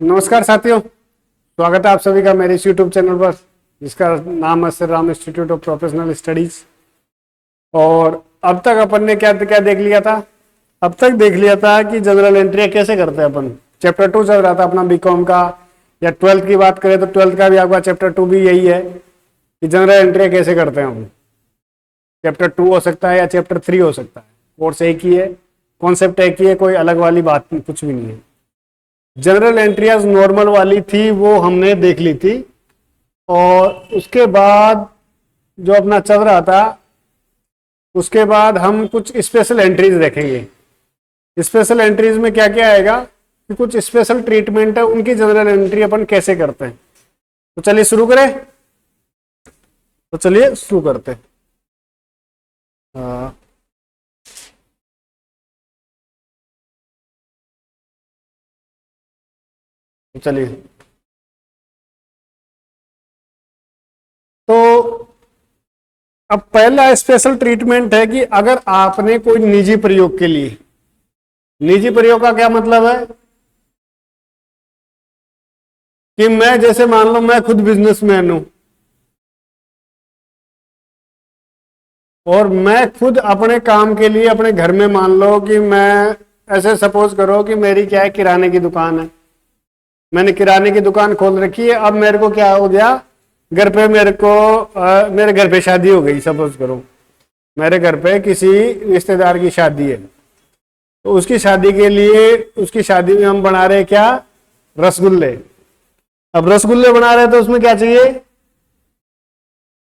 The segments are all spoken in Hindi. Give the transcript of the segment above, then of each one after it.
नमस्कार साथियों, स्वागत है आप सभी का मेरे इस यूट्यूब चैनल पर जिसका नाम है Shri Ram institute of professional studies. और अब तक अपन ने क्या क्या देख लिया था? अब तक देख लिया था कि जनरल एंट्री कैसे करते हैं अपन। चैप्टर 2 चल रहा था अपना बीकॉम का, या 12th की बात करें तो 12th का भी आपका चैप्टर 2 भी यही है कि जनरल एंट्री कैसे करते हैं हम। चैप्टर 2 हो सकता है या चैप्टर 3 हो सकता है, कोर्स एक ही है, कॉन्सेप्ट एक ही है, कोई अलग वाली बात कुछ भी नहीं है। जनरल एंट्रियाज नॉर्मल वाली थी वो हमने देख ली थी, और उसके बाद जो अपना चल रहा था उसके बाद हम कुछ स्पेशल एंट्रीज देखेंगे। स्पेशल एंट्रीज में क्या क्या आएगा कि कुछ स्पेशल ट्रीटमेंट है, उनकी जनरल एंट्री अपन कैसे करते हैं। तो चलिए शुरू करें। तो चलिए शुरू करते हैं। चलिए, तो अब पहला स्पेशल ट्रीटमेंट है कि अगर आपने कोई निजी प्रयोग के लिए, निजी प्रयोग का क्या मतलब है कि मैं जैसे मान लो मैं खुद बिजनेसमैन हूं और मैं खुद अपने काम के लिए अपने घर में मान लो कि मैं ऐसे सपोज करो कि मेरी क्या है, किराने की दुकान है, मैंने किराने की दुकान खोल रखी है। अब मेरे को क्या हो गया, घर पे मेरे घर पे शादी हो गई, सपोज करो मेरे घर पे किसी रिश्तेदार की शादी है, तो उसकी शादी के लिए, उसकी शादी में हम बना रहे क्या, रसगुल्ले। अब रसगुल्ले बना रहे तो उसमें क्या चाहिए,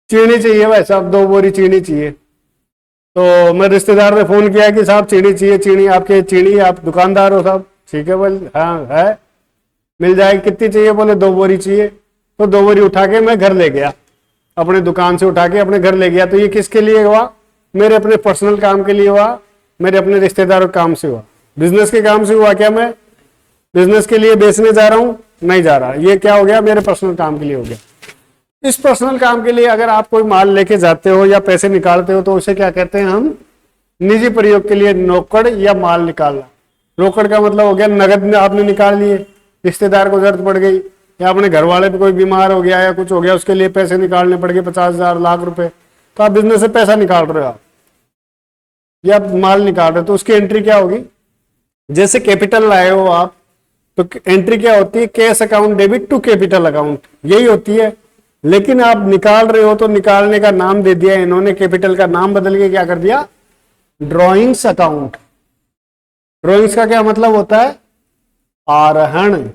चीनी चाहिए भाई साहब, 2 बोरी चीनी चाहिए। तो मैं रिश्तेदार ने फोन किया कि साहब चीनी चाहिए, चीनी आपके चीनी, आप दुकानदार हो साहब? ठीक है बोल, हाँ है, मिल जाएगी। कितनी चाहिए? बोले 2 बोरी चाहिए। तो 2 बोरी उठा के मैं घर ले गया, अपने दुकान से उठा के अपने घर ले गया। तो ये किसके लिए हुआ? मेरे अपने पर्सनल काम के लिए हुआ, मेरे अपने रिश्तेदारों के काम से हुआ, बिजनेस के काम से हुआ। क्या मैं बिजनेस के लिए बेचने जा रहा हूं? नहीं जा रहा। ये क्या हो गया, मेरे पर्सनल काम के लिए हो गया। इस पर्सनल काम के लिए अगर आप कोई माल लेके जाते हो या पैसे निकालते हो तो उसे क्या कहते हैं हम? निजी प्रयोग के लिए नौकड़ या माल निकालना। रोकड़ का मतलब हो गया नगद आपने निकाल लिए, रिश्तेदार को जरूरत पड़ गई या अपने घर वाले पे कोई बीमार हो गया या कुछ हो गया, उसके लिए पैसे निकालने पड़ गए 50,000 लाख रुपए, तो आप बिजनेस से पैसा निकाल रहे हो आप, या माल निकाल रहे हो, तो उसकी एंट्री क्या होगी? जैसे कैपिटल लाए हो आप, तो एंट्री क्या होती है? Cash account debit to capital account, यही होती है। लेकिन आप निकाल रहे हो तो निकालने का नाम दे दिया इन्होंने, कैपिटल का नाम बदल के क्या कर दिया, ड्रॉइंग्स अकाउंट। ड्रॉइंग्स का क्या मतलब होता है? आरोहण।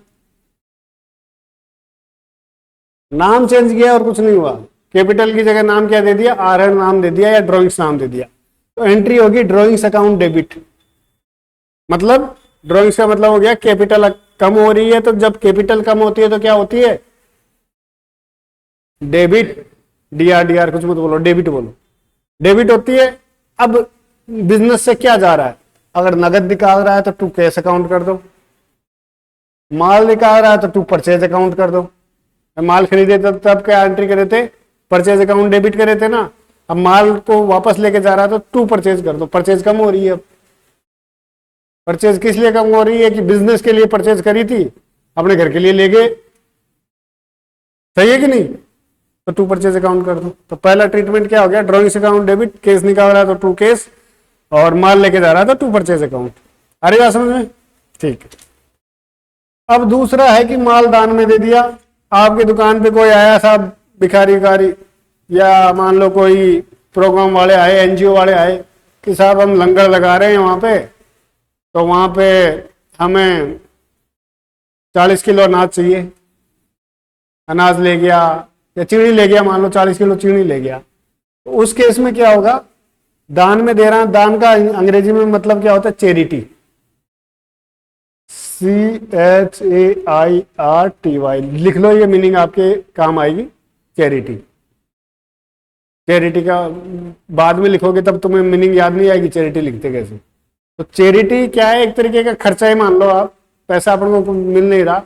नाम चेंज किया और कुछ नहीं हुआ, कैपिटल की जगह नाम क्या दे दिया, आरोहण नाम दे दिया या ड्रॉइंग्स नाम दे दिया। तो एंट्री होगी ड्रॉइंग्स अकाउंट डेबिट। मतलब ड्रॉइंग्स का मतलब हो गया कैपिटल कम हो रही है, तो जब कैपिटल कम होती है तो क्या होती है? डेबिट। डीआर कुछ मत बोलो, डेबिट बोलो, डेबिट होती है। अब बिजनेस से क्या जा रहा है? अगर नगद निकाल रहा है तो टू कैश अकाउंट कर दो, माल निकाल रहा है तो टू परचेज अकाउंट कर दो। माल खरीदे तब क्या एंट्री करे थे? परचेज अकाउंट डेबिट करे थे ना। अब माल को वापस लेके जा रहा है तो टू परचेज कर दो, परचेज कम हो रही है। अब परचेज किस लिए कम हो रही है? कि बिजनेस के लिए परचेज करी थी, अपने घर के लिए ले गए, सही है कि नहीं? तो टू परचेज अकाउंट कर दो। तो पहला ट्रीटमेंट क्या हो गया, ड्रॉइंग्स अकाउंट डेबिट, केस निकाल रहा है तो टू केस, और माल लेके जा रहा था टू परचेज अकाउंट। अरे बात समझ में? ठीक है। अब दूसरा है कि माल दान में दे दिया। आपकी दुकान पे कोई आया साहब, भिखारी विखारी, या मान लो कोई प्रोग्राम वाले आए, एनजीओ वाले आए कि साहब हम लंगर लगा रहे हैं वहां पे, तो वहां पे हमें 40 किलो अनाज चाहिए। अनाज ले गया या चीनी ले गया, मान लो 40 किलो चीनी ले गया, तो उस केस में क्या होगा, दान में दे रहा है। दान का अंग्रेजी में मतलब क्या होता है? चैरिटी। CHAIRTY लिख लो, ये मीनिंग आपके काम आएगी, चैरिटी। चैरिटी का बाद में लिखोगे तब तुम्हें मीनिंग याद नहीं आएगी चैरिटी लिखते कैसे। तो चैरिटी क्या है? एक तरीके का खर्चा ही मान लो आप, पैसा अपन को मिल नहीं रहा,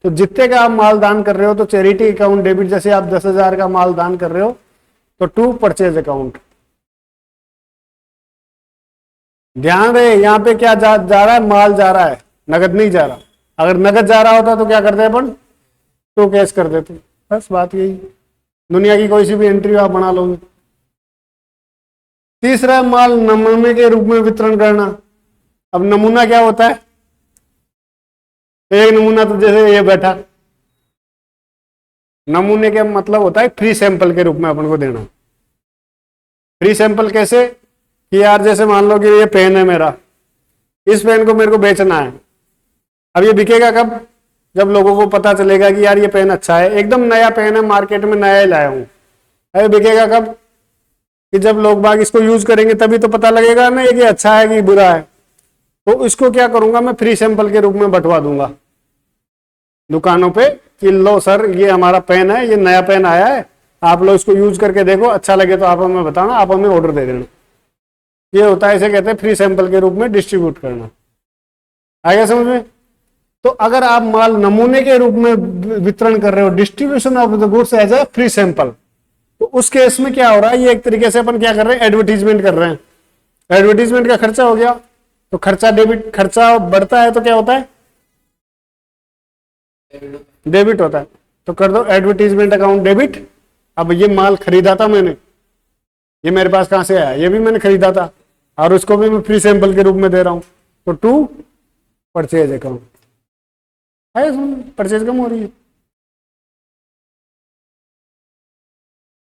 तो जितने का आप माल दान कर रहे हो तो चैरिटी अकाउंट डेबिट। जैसे आप 10,000 का माल दान कर रहे हो तो टू परचेज अकाउंट। ध्यान रहे, यहाँ पे क्या जा रहा है? माल जा रहा है, नगद नहीं जा रहा। अगर नगद जा रहा होता तो क्या करते अपन, तो कैश कर देते। बस बात यही, दुनिया की कोई सी भी एंट्री आप बना लोगे। तीसरा, माल नमूने के रूप में वितरण करना। अब नमूना क्या होता है, एक नमूना तो जैसे ये बैठा, नमूने का मतलब होता है फ्री सैंपल के रूप में अपन को देना। फ्री सैंपल कैसे कि यार जैसे मान लो कि ये पेन है मेरा, इस पेन को मेरे को बेचना है। अब ये बिकेगा कब, जब लोगों को पता चलेगा कि यार ये पेन अच्छा है, एकदम नया पेन है, मार्केट में नया ही लाया हूं। अरे बिकेगा कब, कि जब लोग बाग इसको यूज करेंगे तभी तो पता लगेगा ना कि अच्छा है कि बुरा है। तो इसको क्या करूंगा मैं, फ्री सैंपल के रूप में बंटवा दूंगा दुकानों पे कि लो सर ये हमारा पेन है, ये नया पेन आया है, आप लोग इसको यूज करके देखो, अच्छा लगे तो आप हमें बताना, आप हमें ऑर्डर दे देना। ये होता है, इसे कहते हैं फ्री सैंपल के रूप में डिस्ट्रीब्यूट करना। आगे समझ में। तो अगर आप माल नमूने के रूप में वितरण कर रहे हो, distribution of the goods as a free sample, तो उस केस में क्या हो रहा है, ये एक तरीके से अपन क्या कर रहे हैं, एडवर्टीजमेंट कर रहे हैं। एडवर्टीजमेंट का खर्चा हो गया, तो खर्चा डेबिट, खर्चा बढ़ता है तो क्या होता है, डेबिट होता है। तो कर दो एडवर्टीजमेंट अकाउंट डेबिट। अब ये माल खरीदा था मैंने, ये मेरे पास कहां से आया, ये भी मैंने खरीदा था, और उसको भी मैं फ्री सैंपल के रूप में दे रहा हूं, तो टू परचेज अकाउंट है, परचेज कम हो रही है।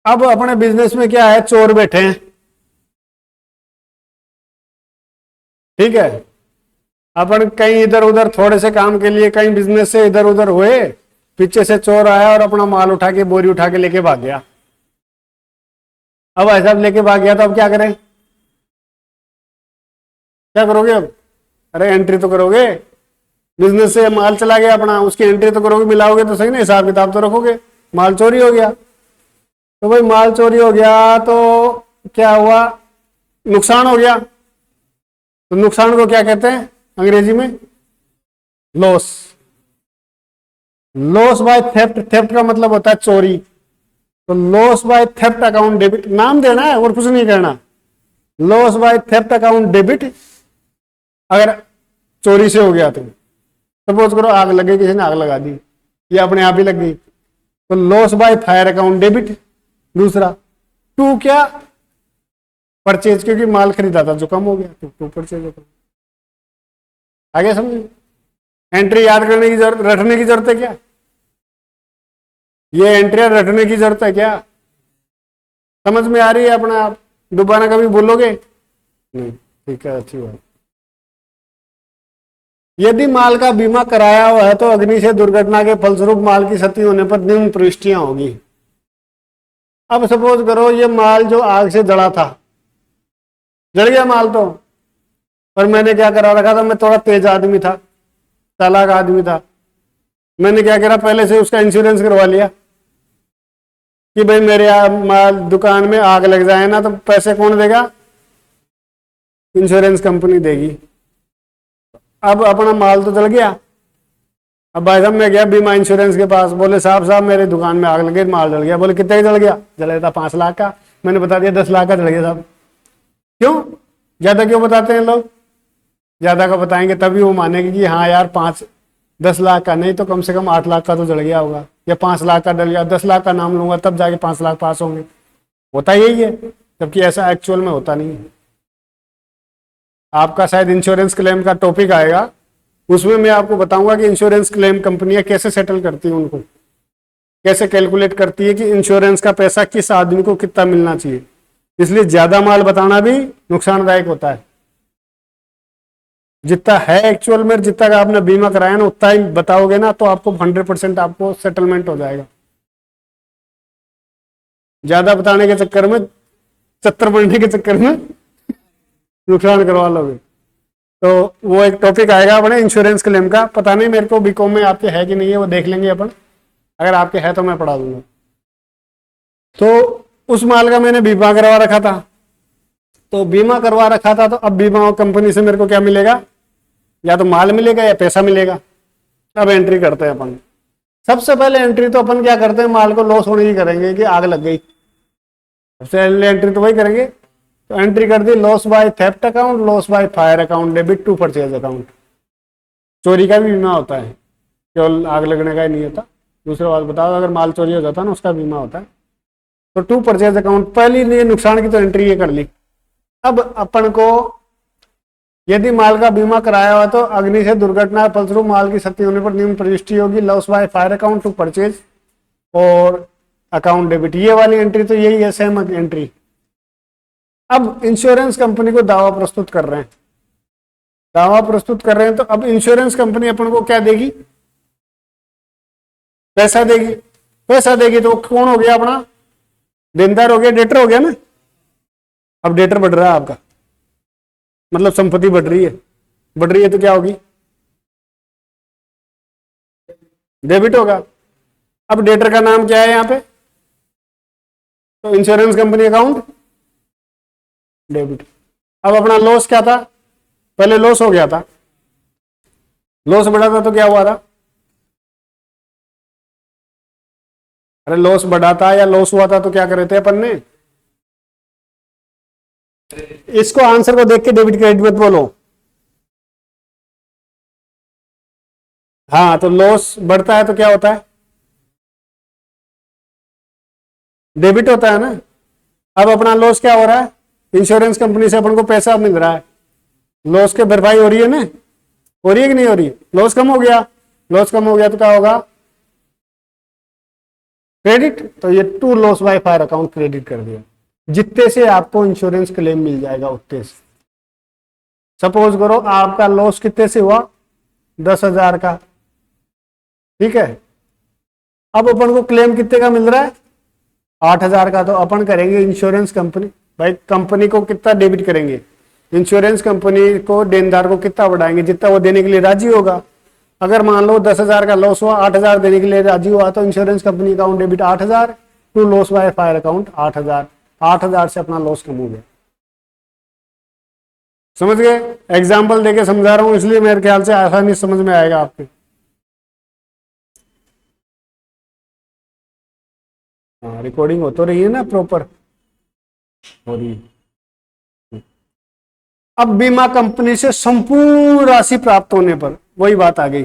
अब अपने बिजनेस में क्या है, चोर बैठे हैं, ठीक है, अपन कहीं इधर उधर थोड़े से काम के लिए कहीं बिजनेस से इधर उधर हुए, पीछे से चोर आया और अपना माल उठा के, बोरी उठा के लेके भाग गया। अब ऐसा लेके भाग गया तो अब क्या करें, क्या करोगे अब, अरे एंट्री तो करोगे, बिजनेस से माल चला गया अपना, उसकी एंट्री तो करोगे, मिलाओगे तो सही ना, हिसाब किताब तो रखोगे। माल चोरी हो गया, तो भाई माल चोरी हो गया तो क्या हुआ, नुकसान हो गया। तो नुकसान को क्या कहते हैं अंग्रेजी में, loss. Loss by theft, theft का मतलब होता है चोरी, तो loss by theft account debit, नाम देना है और कुछ नहीं करना। Loss by theft account debit, अगर चोरी से हो गया तो सपोज करो आग लग गई, किसी ने आग लगा दी या अपने आप ही लग गई, तो loss by fire account debit. दूसरा टू क्या, परचेज, क्योंकि माल खरीदा था जो कम हो गया, तो टू परचेज अकाउंट। आगे समझिए, एंट्री याद करने की जरूरत, रटने की जरूरत है क्या, ये एंट्री रटने की जरूरत है क्या, समझ में आ रही है अपने आप, दोबारा कभी बोलोगे नहीं, ठीक है, अच्छी बात। यदि माल का बीमा कराया हुआ है तो अग्नि से दुर्घटना के फलस्वरूप माल की क्षति होने पर निम्न प्रविष्टियां होगी। अब सपोज करो ये माल जो आग से जला था, जल गया माल तो, पर मैंने क्या करा रखा था, मैं थोड़ा तेज आदमी था, चालाक आदमी था, मैंने क्या करा, पहले से उसका इंश्योरेंस करवा लिया कि भाई मेरे माल दुकान में आग लग जाए ना तो पैसे कौन देगा, इंश्योरेंस कंपनी देगी। अब अपना माल तो जल गया, अब भाई साहब मैं गया बीमा इंश्योरेंस के पास, बोले साहब साहब मेरी दुकान में आग लगी, माल जल गया। बोले कितने का जल गया, जला था 5 लाख का। मैंने बता दिया 10 लाख का जल गया साहब। क्यों, ज्यादा क्यों बताते हैं लोग, ज्यादा का बताएंगे तभी वो मानेंगे कि हाँ यार 10 लाख का नहीं तो कम से कम 8 लाख का तो जल गया होगा, या 5 लाख का जल गया, 10 लाख का नाम लूंगा तब जाके 5 लाख पास होंगे। होता यही है, जबकि ऐसा एक्चुअल में होता नहीं है। आपका शायद इंश्योरेंस क्लेम का टॉपिक आएगा, उसमें मैं आपको बताऊंगा कि इंश्योरेंस क्लेम कंपनियां कैसे सेटल करती हैं, उनको कैसे कैलकुलेट करती है कि इंश्योरेंस का पैसा किस आदमी को कितना मिलना चाहिए। इसलिए ज्यादा माल बताना भी नुकसानदायक होता है। जितना है एक्चुअल में, जितना का आपने बीमा कराया ना उतना ही बताओगे ना तो आपको 100% आपको सेटलमेंट हो जाएगा। ज्यादा बताने के चक्कर में, चक्कर बढ़ने के चक्कर में नुकसान करवा लोगे। तो वो एक टॉपिक आएगा अपने इंश्योरेंस क्लेम का, पता नहीं मेरे को बीकॉम में आपके है कि नहीं है, वो देख लेंगे अपन, अगर आपके है तो मैं पढ़ा दूंगा। तो उस माल का मैंने बीमा करवा रखा था, तो बीमा करवा रखा था तो अब बीमा कंपनी से मेरे को क्या मिलेगा, या तो माल मिलेगा या पैसा मिलेगा। अब एंट्री करते हैं अपन, सबसे पहले एंट्री तो अपन क्या करते हैं, माल को लॉस होने की करेंगे कि आग लग गई, सबसे पहले एंट्री तो वही करेंगे। तो एंट्री कर दी loss by theft account, loss by fire account debit to purchase account. चोरी का भी बीमा होता है, केवल आग लगने का ही नहीं होता। दूसरा बात बताओ, अगर माल चोरी हो जाता है ना उसका बीमा होता है। तो टू परचेज अकाउंट, पहली लिए नुकसान की तो एंट्री ये कर ली। अब अपन को यदि माल का बीमा कराया हुआ तो अग्नि से दुर्घटना फलस्वरूप माल की क्षति होने पर निम्न प्रविष्टि होगी, loss by fire account to purchase और अकाउंट डेबिट, ये वाली एंट्री तो यही है, सेम एंट्री। अब इंश्योरेंस कंपनी को दावा प्रस्तुत कर रहे हैं, दावा प्रस्तुत कर रहे हैं, तो अब इंश्योरेंस कंपनी अपन को क्या देगी, पैसा देगी। पैसा देगी तो कौन हो गया अपना, देनदार हो गया, डेटर हो गया ना। अब डेटर बढ़ रहा है आपका, मतलब संपत्ति बढ़ रही है, बढ़ रही है तो क्या होगी, डेबिट होगा। अब डेटर का नाम क्या है यहां पे, तो इंश्योरेंस कंपनी अकाउंट डेबिट। अब अपना लॉस क्या था, पहले लॉस हो गया था, लॉस बढ़ा था तो क्या हुआ था, अरे लॉस बढ़ा था या लॉस हुआ था तो क्या करे थे अपन ने, इसको आंसर को देख के डेबिट क्रेडिट मत बोलो। हाँ, तो लॉस बढ़ता है तो क्या होता है, डेबिट होता है ना। अब अपना लॉस क्या हो रहा है, इंश्योरेंस कंपनी से अपन को पैसा मिल रहा है, लॉस के भरपाई हो रही है ना, हो रही है कि नहीं हो रही, लॉस कम हो गया, लॉस कम हो गया तो क्या होगा, क्रेडिट। तो ये to loss by fire account credit कर दिया, जितने से आपको इंश्योरेंस क्लेम मिल जाएगा उतने से। सपोज करो आपका लॉस कितने से हुआ, 10,000 का, ठीक है। अब अपन को क्लेम कितने का मिल रहा है, 8,000 का। तो अपन करेंगे इंश्योरेंस कंपनी, भाई कंपनी को कितना डेबिट करेंगे, इंश्योरेंस कंपनी को देनदार को कितना बढ़ाएंगे, जितना वो देने के लिए राजी होगा। अगर मान लो 10,000 का लॉस हुआ, 8,000 देने के लिए राजी हुआ, तो insurance company account debit 8,000 to loss by fire account 8,000, 8,000 से अपना लॉस कम हो गया। समझ गए, एग्जाम्पल देके समझा रहा हूं इसलिए मेरे ख्याल से आसानी समझ में आएगा आपके। हाँ, रिकॉर्डिंग हो तो रही है ना, प्रॉपर हो रही है। अब बीमा कंपनी से संपूर्ण राशि प्राप्त होने पर वही बात आ गई,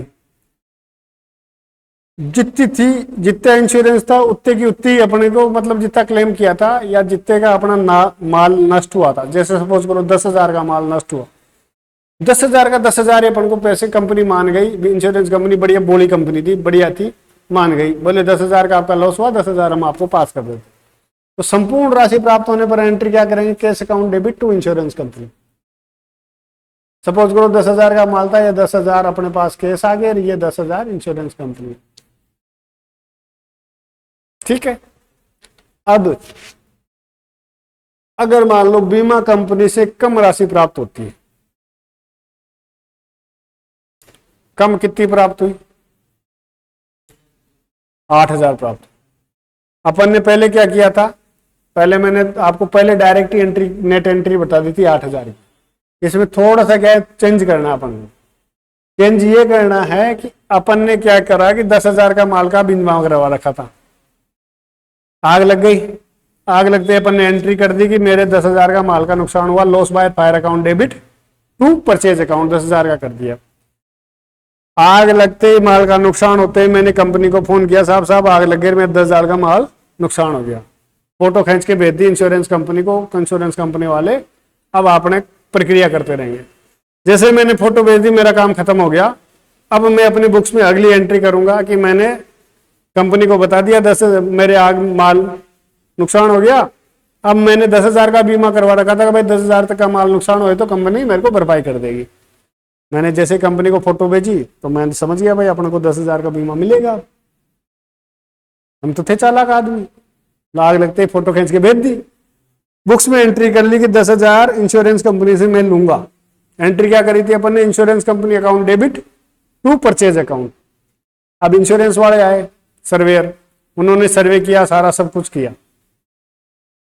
जितनी थी, जितना इंश्योरेंस था उतने की उतनी अपने को, मतलब जितना क्लेम किया था या जितने का अपना माल नष्ट हुआ था। जैसे सपोज करो 10,000 का माल नष्ट हुआ, 10,000 का 10,000 अपन को पैसे कंपनी मान गई, इंश्योरेंस कंपनी बढ़िया बोली कंपनी थी, बढ़िया थी, मान गई, बोले 10,000 का आपका लॉस हुआ, 10,000 हम आपको पास कर देते। तो संपूर्ण राशि प्राप्त होने पर एंट्री क्या करेंगे, cash account debit to insurance company. Suppose करो 10,000 का माल था, या 10,000 अपने पास कैश आ गए, ये 10,000 इंश्योरेंस कंपनी, ठीक है। अब अगर मान लो बीमा कंपनी से कम राशि प्राप्त होती है, कम कितनी प्राप्त हुई, 8,000 प्राप्त। अपन ने पहले क्या किया था, पहले मैंने आपको पहले डायरेक्ट एंट्री नेट एंट्री बता दी थी 8,000 की। इसमें थोड़ा सा क्या चेंज करना, अपन को चेंज ये करना है कि अपन ने क्या करा कि 10,000 का माल का बीमा करवा रखा था, आग लग गई, आग लगते अपन ने एंट्री कर दी कि मेरे 10,000 का माल का नुकसान हुआ, loss by fire account debit to purchase account 10,000 का कर दिया। आग लगते ही माल का नुकसान होते ही मैंने कंपनी को फोन किया, साहब साहब आग लग गई, मेरे 10,000 का माल नुकसान हो गया, फोटो खींच के भेज दी इंश्योरेंस कंपनी को। इंश्योरेंस कंपनी वाले अब आपने प्रक्रिया करते रहेंगे, जैसे मैंने फोटो भेज दी मेरा काम खत्म हो गया। अब मैं अपनी बुक्स में अगली एंट्री करूंगा कि मैंने कंपनी को बता दिया 10 मेरे आग माल नुकसान हो गया, अब मैंने 10,000 का बीमा करवा रखा था कि भाई 10,000 तक का माल नुकसान हो तो कंपनी मेरे को भरपाई कर देगी। मैंने जैसे कंपनी को फोटो भेजी तो मैं समझ गया भाई अपने को 10,000 का बीमा मिलेगा। हम तो थे चालाक आदमी, आग लगते ही फोटो खींच के भेज दी, बुक्स में एंट्री कर ली कि 10,000 इंश्योरेंस कंपनी से मैं लूंगा। एंट्री क्या करी थी अपन ने, insurance company account debit to purchase account. अब इंश्योरेंस वाले आए सर्वेयर, उन्होंने सर्वे किया, सारा सब कुछ किया।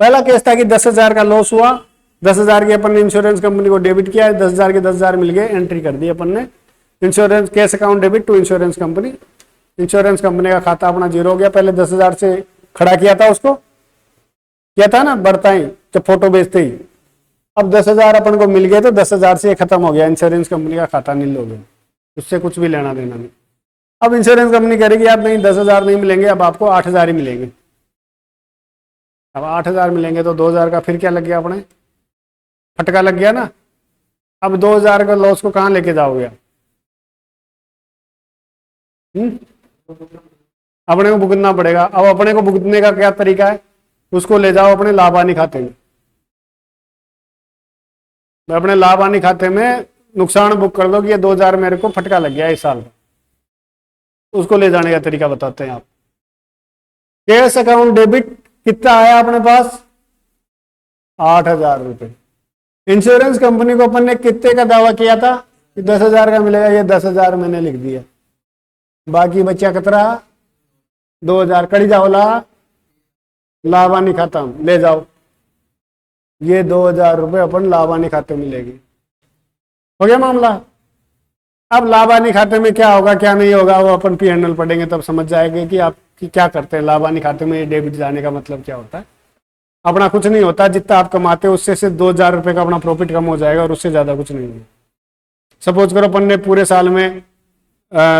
पहला केस था कि 10,000 का लॉस हुआ, 10,000 की अपन ने इंश्योरेंस कंपनी को डेबिट किया, 10,000 के 10,000 मिल गए, एंट्री कर दी अपन ने insurance cash account debit to insurance company. Insurance company का खाता अपना जीरो हो गया, पहले 10,000 से खड़ा किया था, उसको किया था ना बढ़ता ही जब फोटो बेचते ही। अब 10,000 अपन को मिल गए तो 10,000 से खत्म हो गया, इंश्योरेंस कंपनी का खाता नील हो गया। उससे कुछ भी लेना देना नहीं। अब इंश्योरेंस कंपनी करेगी आप नहीं 10,000 नहीं मिलेंगे, अब आपको 8,000 ही मिलेंगे। अब 8,000 मिलेंगे तो 2,000 का फिर क्या लग गया, अपने फटका लग गया ना। अब 2,000 का लॉस को कहाँ लेके जाओगे आप? अपने को भुगतना पड़ेगा। अब अपने को भुगतने का क्या तरीका है, उसको ले जाओ अपने लाभ हानि खाते में। अपने लाभ हानि खाते में नुकसान बुक कर दो कि ये 2,000 मेरे को फटका लग गया इस साल का, उसको ले जाने का तरीका बताते हैं आप। कैश अकाउंट डेबिट कितना आया अपने पास, 8,000 रुपए। इंश्योरेंस कंपनी को अपन ने कितने का दावा किया था कि 10,000 का मिलेगा, ये 10,000 मैंने लिख दिया, बाकी बच्चा कितना 2,000 कड़ी जाओला लाभ हानि खाता ले जाओ, ये 2,000 रुपए अपन लाभ हानि खाते में मिलेगी। हो गया मामला। अब लाभ हानि खाते में क्या होगा क्या नहीं होगा वो अपन P&L पढ़ेंगे तब समझ जाएंगे कि आप क्या करते हैं। लाभ हानि खाते में डेबिट जाने का मतलब क्या होता है। अपना कुछ नहीं होता, जितना आप कमाते हो उससे से 2,000 रुपए का अपना प्रॉफिट कम हो जाएगा और उससे ज्यादा कुछ नहीं है। सपोज करो अपन ने पूरे साल में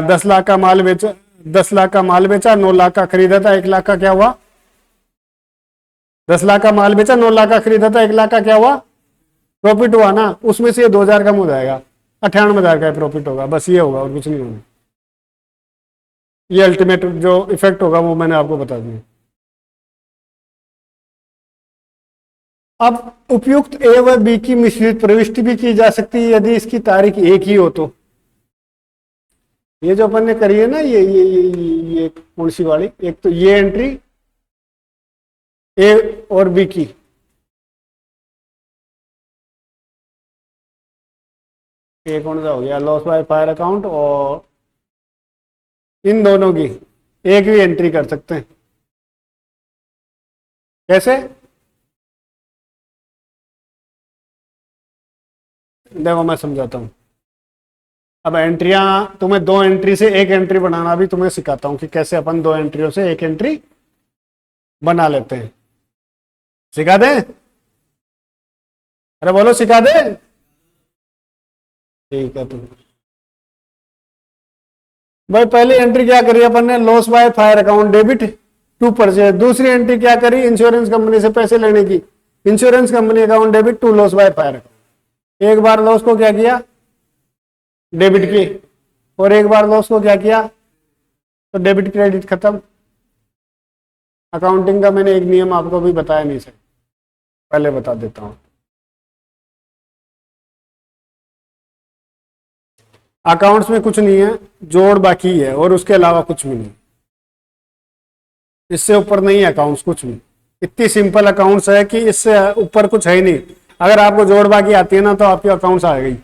10 लाख का माल बेचा, 10 लाख का माल बेचा, 9 लाख का खरीदा था, 1 लाख का क्या हुआ, 10 लाख का माल बेचा, 9 लाख का खरीदा था, 1 लाख का क्या हुआ, प्रॉफिट हुआ ना। उसमें से ये 2,000 कम हो जाएगा, 98,000 का प्रॉफिट होगा, बस ये होगा और कुछ नहीं होगा। ये अल्टीमेट जो इफेक्ट होगा वो मैंने आपको बता दिया। अब उपयुक्त ए व बी की मिश्रित प्रविष्टि भी की जा सकती है यदि इसकी तारीख एक ही हो तो। ये जो अपन ने करी है ना ये कौन सी वाली, एक तो ये एंट्री ए और बी की, ये कौन सा हो गया, लॉस बाय फायर अकाउंट, और इन दोनों की एक भी एंट्री कर सकते हैं। कैसे, देखो मैं समझाता हूं। अब एंट्रियां तुम्हें 2 एंट्री से एक एंट्री बनाना भी तुम्हें सिखाता हूं कि कैसे अपन 2 एंट्रियों से एक एंट्री बना लेते हैं। सिखा दें, अरे बोलो सिखा दे। ठीक है, तो भाई पहली एंट्री क्या करी अपन ने, loss by fire account debit to purchase. दूसरी एंट्री क्या करी, इंश्योरेंस कंपनी से पैसे लेने की, insurance company account debit to loss by fire account. एक बार लॉस को क्या किया, डेबिट की, और एक बार लॉस को क्या किया, तो डेबिट क्रेडिट खत्म। अकाउंटिंग का मैंने एक नियम आपको भी बताया नहीं सर, पहले बता देता हूं। अकाउंट्स में कुछ नहीं है, जोड़ बाकी है और उसके अलावा कुछ भी नहीं, इससे ऊपर नहीं है अकाउंट्स कुछ भी। इतनी सिंपल अकाउंट्स है कि इससे ऊपर कुछ है ही नहीं। अगर आपको जोड़ बाकी आती है ना तो आपकी अकाउंट्स आ गई।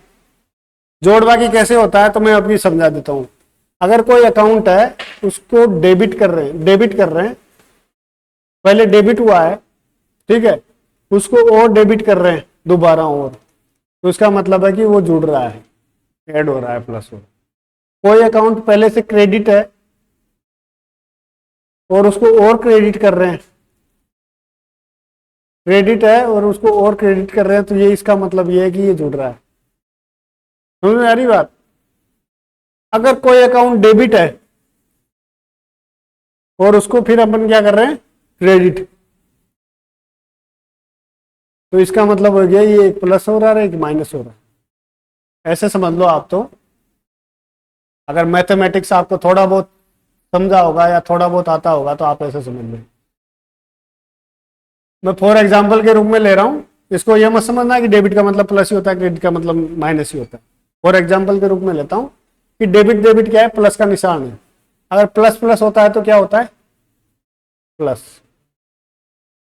जोड़ बाकी कैसे होता है तो मैं अभी समझा देता हूं। अगर कोई अकाउंट है उसको डेबिट कर रहे हैं, पहले डेबिट हुआ है, ठीक है, उसको और डेबिट कर रहे हैं दोबारा, और तो इसका मतलब है कि वो जुड़ रहा है, ऐड हो रहा है, प्लस हो रहा है। कोई अकाउंट पहले से क्रेडिट है और उसको और क्रेडिट कर रहे हैं, क्रेडिट है और उसको और क्रेडिट कर रहे हैं, तो ये इसका मतलब ये है कि ये जुड़ रहा है। समझ में आ रही बात। अगर कोई अकाउंट डेबिट है और उसको फिर अपन क्या कर रहे हैं, क्रेडिट, तो इसका मतलब हो गया ये एक प्लस हो रहा है एक माइनस हो रहा है। ऐसे समझ लो आप। तो अगर मैथमेटिक्स आपको थोड़ा बहुत समझा होगा या थोड़ा बहुत आता होगा तो आप ऐसे समझ लो। मैं फॉर एग्जाम्पल के रूप में ले रहा हूं, इसको यह मत समझना कि डेबिट का मतलब प्लस ही होता है, क्रेडिट का मतलब माइनस ही होता है। फॉर एग्जाम्पल के रूप में लेता हूं कि डेबिट क्या है, प्लस का निशान है। अगर प्लस प्लस होता है तो क्या होता है, प्लस।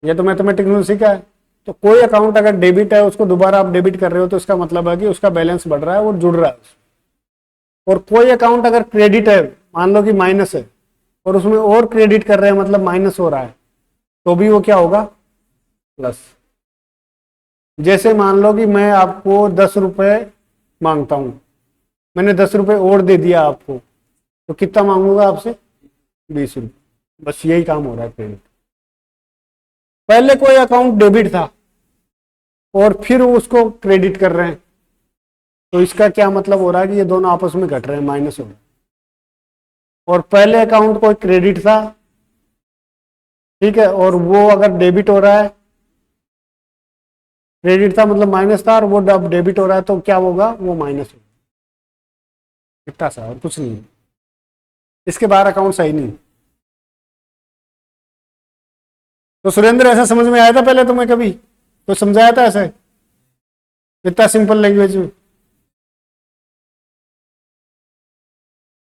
ये तो मैथमेटिक्स में सीखा है। तो कोई अकाउंट अगर डेबिट है उसको दोबारा आप डेबिट कर रहे हो तो इसका मतलब है कि उसका बैलेंस बढ़ रहा है और जुड़ रहा है। और कोई अकाउंट अगर क्रेडिट है, मान लो कि माइनस है, और उसमें और क्रेडिट कर रहे हैं मतलब माइनस हो रहा है, तो भी वो क्या होगा, प्लस। जैसे मान लो कि मैं आपको 10 रुपए मांगता हूं, मैंने 10 रुपए और दे दिया आपको, तो कितना मांगूंगा आपसे, 20 रुपये। बस यही काम हो रहा है क्रेडिट। पहले कोई अकाउंट डेबिट था और फिर उसको क्रेडिट कर रहे हैं, तो इसका क्या मतलब हो रहा है कि ये दोनों आपस में घट रहे हैं, माइनस हो रहा है। और पहले अकाउंट कोई क्रेडिट था, ठीक है, और वो अगर डेबिट हो रहा है, क्रेडिट था मतलब माइनस था, और वो अब डेबिट हो रहा है, तो क्या होगा, वो माइनस होगा, इतना सा और कुछ नहीं। इसके बाहर अकाउंट सही नहीं। तो सुरेंद्र ऐसा समझ में आया था पहले तुम्हें कभी तो समझाया था ऐसे, इतना सिंपल लैंग्वेज में?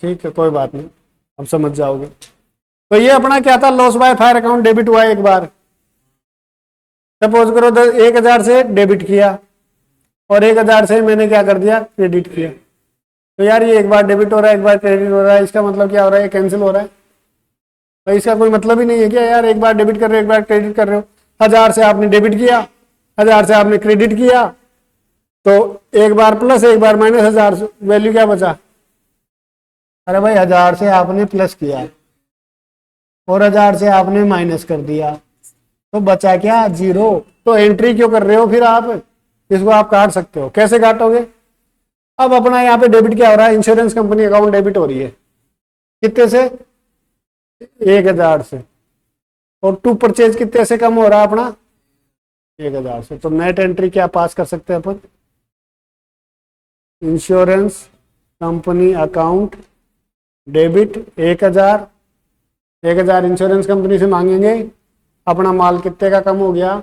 ठीक है, कोई बात नहीं, अब समझ जाओगे। तो ये अपना क्या था, loss by fire account debit हुआ एक बार। सपोज करो 1000 से डेबिट किया और 1000 से मैंने क्या कर दिया, क्रेडिट किया। तो यार ये एक बार डेबिट हो रहा है, एक बार क्रेडिट हो रहा है, इसका मतलब क्या हो रहा है, कैंसिल हो रहा है। तो इसका कोई मतलब ही नहीं है क्या यार, एक बार डेबिट कर रहे हो एक बार क्रेडिट कर रहे हो। 1000 से आपने डेबिट किया, 1000 से आपने क्रेडिट किया, तो एक बार प्लस एक बार माइनस, 1000 वैल्यू क्या बचा। अरे भाई 1000 से आपने प्लस किया और 1000 से आपने माइनस कर दिया, तो बचा क्या, 0। तो एंट्री क्यों कर रहे हो फिर आप, इसको आप काट सकते हो। कैसे काटोगे, अब अपना यहाँ पे डेबिट क्या हो रहा है, इंश्योरेंस कंपनी अकाउंट डेबिट हो रही है, कितने से, 1000 से, और टू परचेज कितने से कम हो रहा है अपना, 1000 से। तो नेट एंट्री क्या पास कर सकते हैं अपन, insurance company account debit 1000, 1000 insurance company से मांगेंगे, अपना माल कितने का कम हो गया,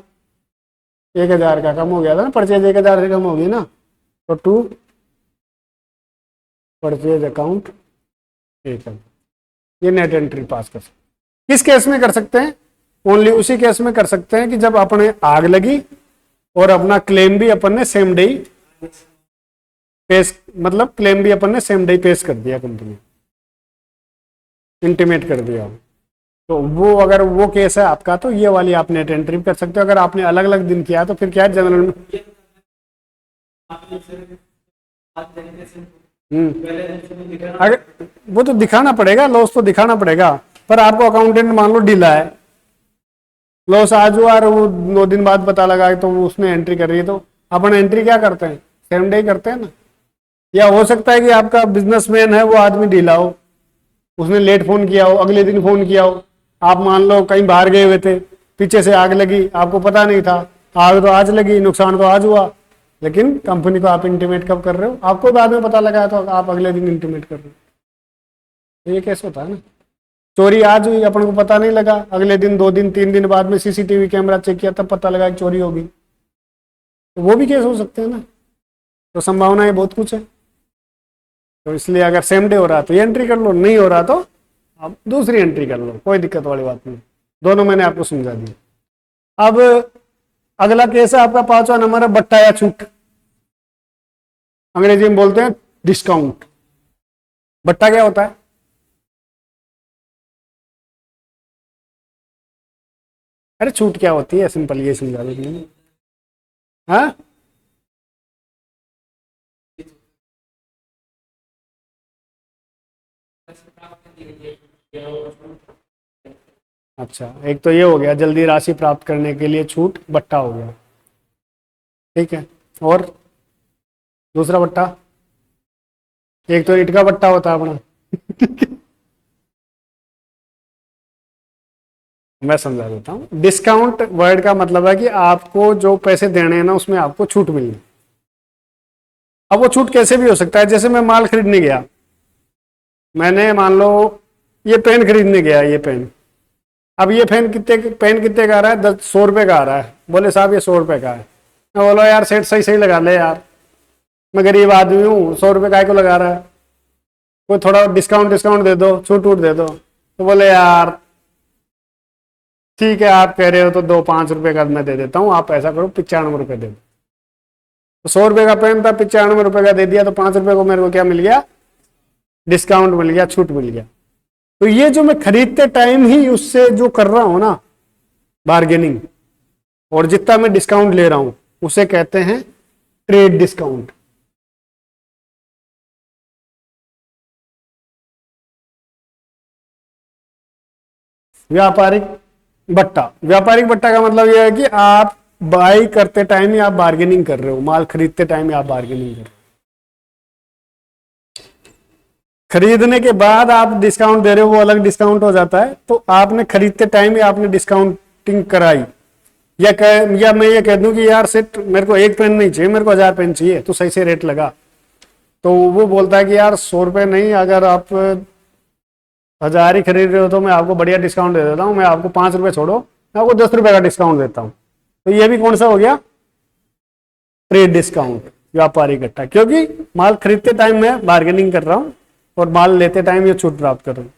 1000 का कम हो गया था ना, परचेज 1000 से कम होगी ना, तो टू परचेज अकाउंट 1000, ये नेट एंट्री पास कर सकते। किस केस में कर सकते हैं, ओनली उसी केस में कर सकते हैं कि जब अपने आग लगी और अपना क्लेम भी अपन ने सेम डे पेश, मतलब क्लेम भी अपन ने सेम डे पेश कर दिया, कंपनी इंटीमेट कर दिया। तो वो अगर वो केस है आपका, तो ये वाली आप नेट एंट्री कर सकते हो। अगर आपने अलग अलग दिन किया तो फिर क्या है, जनरल में अगर वो तो दिखाना पड़ेगा, लॉस तो दिखाना पड़ेगा, पर आपको अकाउंटेंट मान लो ढीला है, लॉस आज हुआ और वो 9 दिन बाद पता लगा तो वो उसने एंट्री कर रही है, तो अपन एंट्री क्या करते हैं, सेम डे करते हैं ना। या हो सकता है कि आपका बिजनेसमैन है वो आदमी ढीला हो, उसने लेट फोन किया हो, अगले दिन फोन किया हो, आप मान लो कहीं बाहर गए हुए थे, पीछे से आग लगी, आपको पता नहीं था, आग तो आज लगी, नुकसान तो आज हुआ, लेकिन कंपनी को आप इंटीमेट कब कर रहे हो, आपको बाद में पता लगा तो आप अगले दिन इंटीमेट कर रहे हो। तो ये कैसे होता है ना, चोरी आज हुई, अपन को पता नहीं लगा, अगले दिन 2 दिन 3 दिन बाद में सीसीटीवी कैमरा चेक किया तब पता लगा कि चोरी होगी, तो वो भी केस हो सकते हैं ना। तो संभावनाएं बहुत कुछ है, तो इसलिए अगर सेम डे हो रहा तो ये एंट्री कर लो, नहीं हो रहा तो आप दूसरी एंट्री कर लो, कोई दिक्कत वाली बात नहीं। दोनों मैंने आपको समझा दिया। अब अगला केस है आपका 5वां नंबर है बट्टा या छूट, अंग्रेजी में बोलते हैं डिस्काउंट। बट्टा क्या होता है, अरे छूट क्या होती है, सिंपल ये समझा देंगे। हाँ, अच्छा, एक तो ये हो गया जल्दी राशि प्राप्त करने के लिए छूट, बट्टा हो गया, ठीक है। और दूसरा बट्टा, एक तो ईंट का बट्टा होता है अपना मैं समझा देता हूँ। डिस्काउंट वर्ड का मतलब है कि आपको जो पैसे देने हैं ना उसमें आपको छूट मिलनी। अब वो छूट कैसे भी हो सकता है, जैसे मैं माल खरीदने गया, मैंने मान लो ये पेन खरीदने गया, ये पेन, अब ये पेन कितने का आ रहा है, 100 रुपये का आ रहा है, बोले साहब ये 100 रुपये का है। मैं बोलो यार सेठ सही सही लगा ले यार, मैं गरीब आदमी हूँ, 100 रुपये काय को लगा रहा है, कोई थोड़ा डिस्काउंट दे दो, छूट वूट दे दो। तो बोले यार ठीक है आप कह रहे हो तो 2-5 रुपये का मैं दे देता हूँ, आप ऐसा करो 95 रुपये दे दो। तो 100 रुपये का पेन था, 95 रुपये का दे दिया, तो 5 रुपये को मेरे को क्या मिल गया, डिस्काउंट मिल गया, छूट मिल गया। तो ये जो मैं खरीदते टाइम ही उससे जो कर रहा हूं ना बार्गेनिंग, और जितना मैं डिस्काउंट ले रहा हूं उसे कहते हैं ट्रेड डिस्काउंट। व्यापारिक बट्टा, व्यापारिक बट्टा का मतलब यह है कि आप बाई करते टाइम ही आप बार्गेनिंग कर रहे हो, माल खरीदते टाइम ही आप बार्गेनिंग कर रहे हो। खरीदने के बाद आप डिस्काउंट दे रहे हो, वो अलग डिस्काउंट हो जाता है। तो आपने खरीदते टाइम ही आपने डिस्काउंटिंग कराई, या मैं ये कह दूं कि यार सेठ मेरे को 1 पेन नहीं चाहिए, मेरे को 1000 पेन चाहिए, तो सही से रेट लगा, तो वो बोलता है कि यार 100 रुपये नहीं, अगर आप 1000 ही खरीद रहे हो तो मैं आपको बढ़िया डिस्काउंट दे देता हूँ, मैं आपको 5 रुपये छोड़ो, मैं आपको 10 रुपये का डिस्काउंट देता हूँ। तो ये भी कौन सा हो गया? ट्रेड डिस्काउंट, व्यापारी इकट्ठा, क्योंकि माल खरीदते टाइम मैं बार्गेनिंग कर रहा हूँ और माल लेते टाइम ये छूट प्राप्त कर रहा हूँ।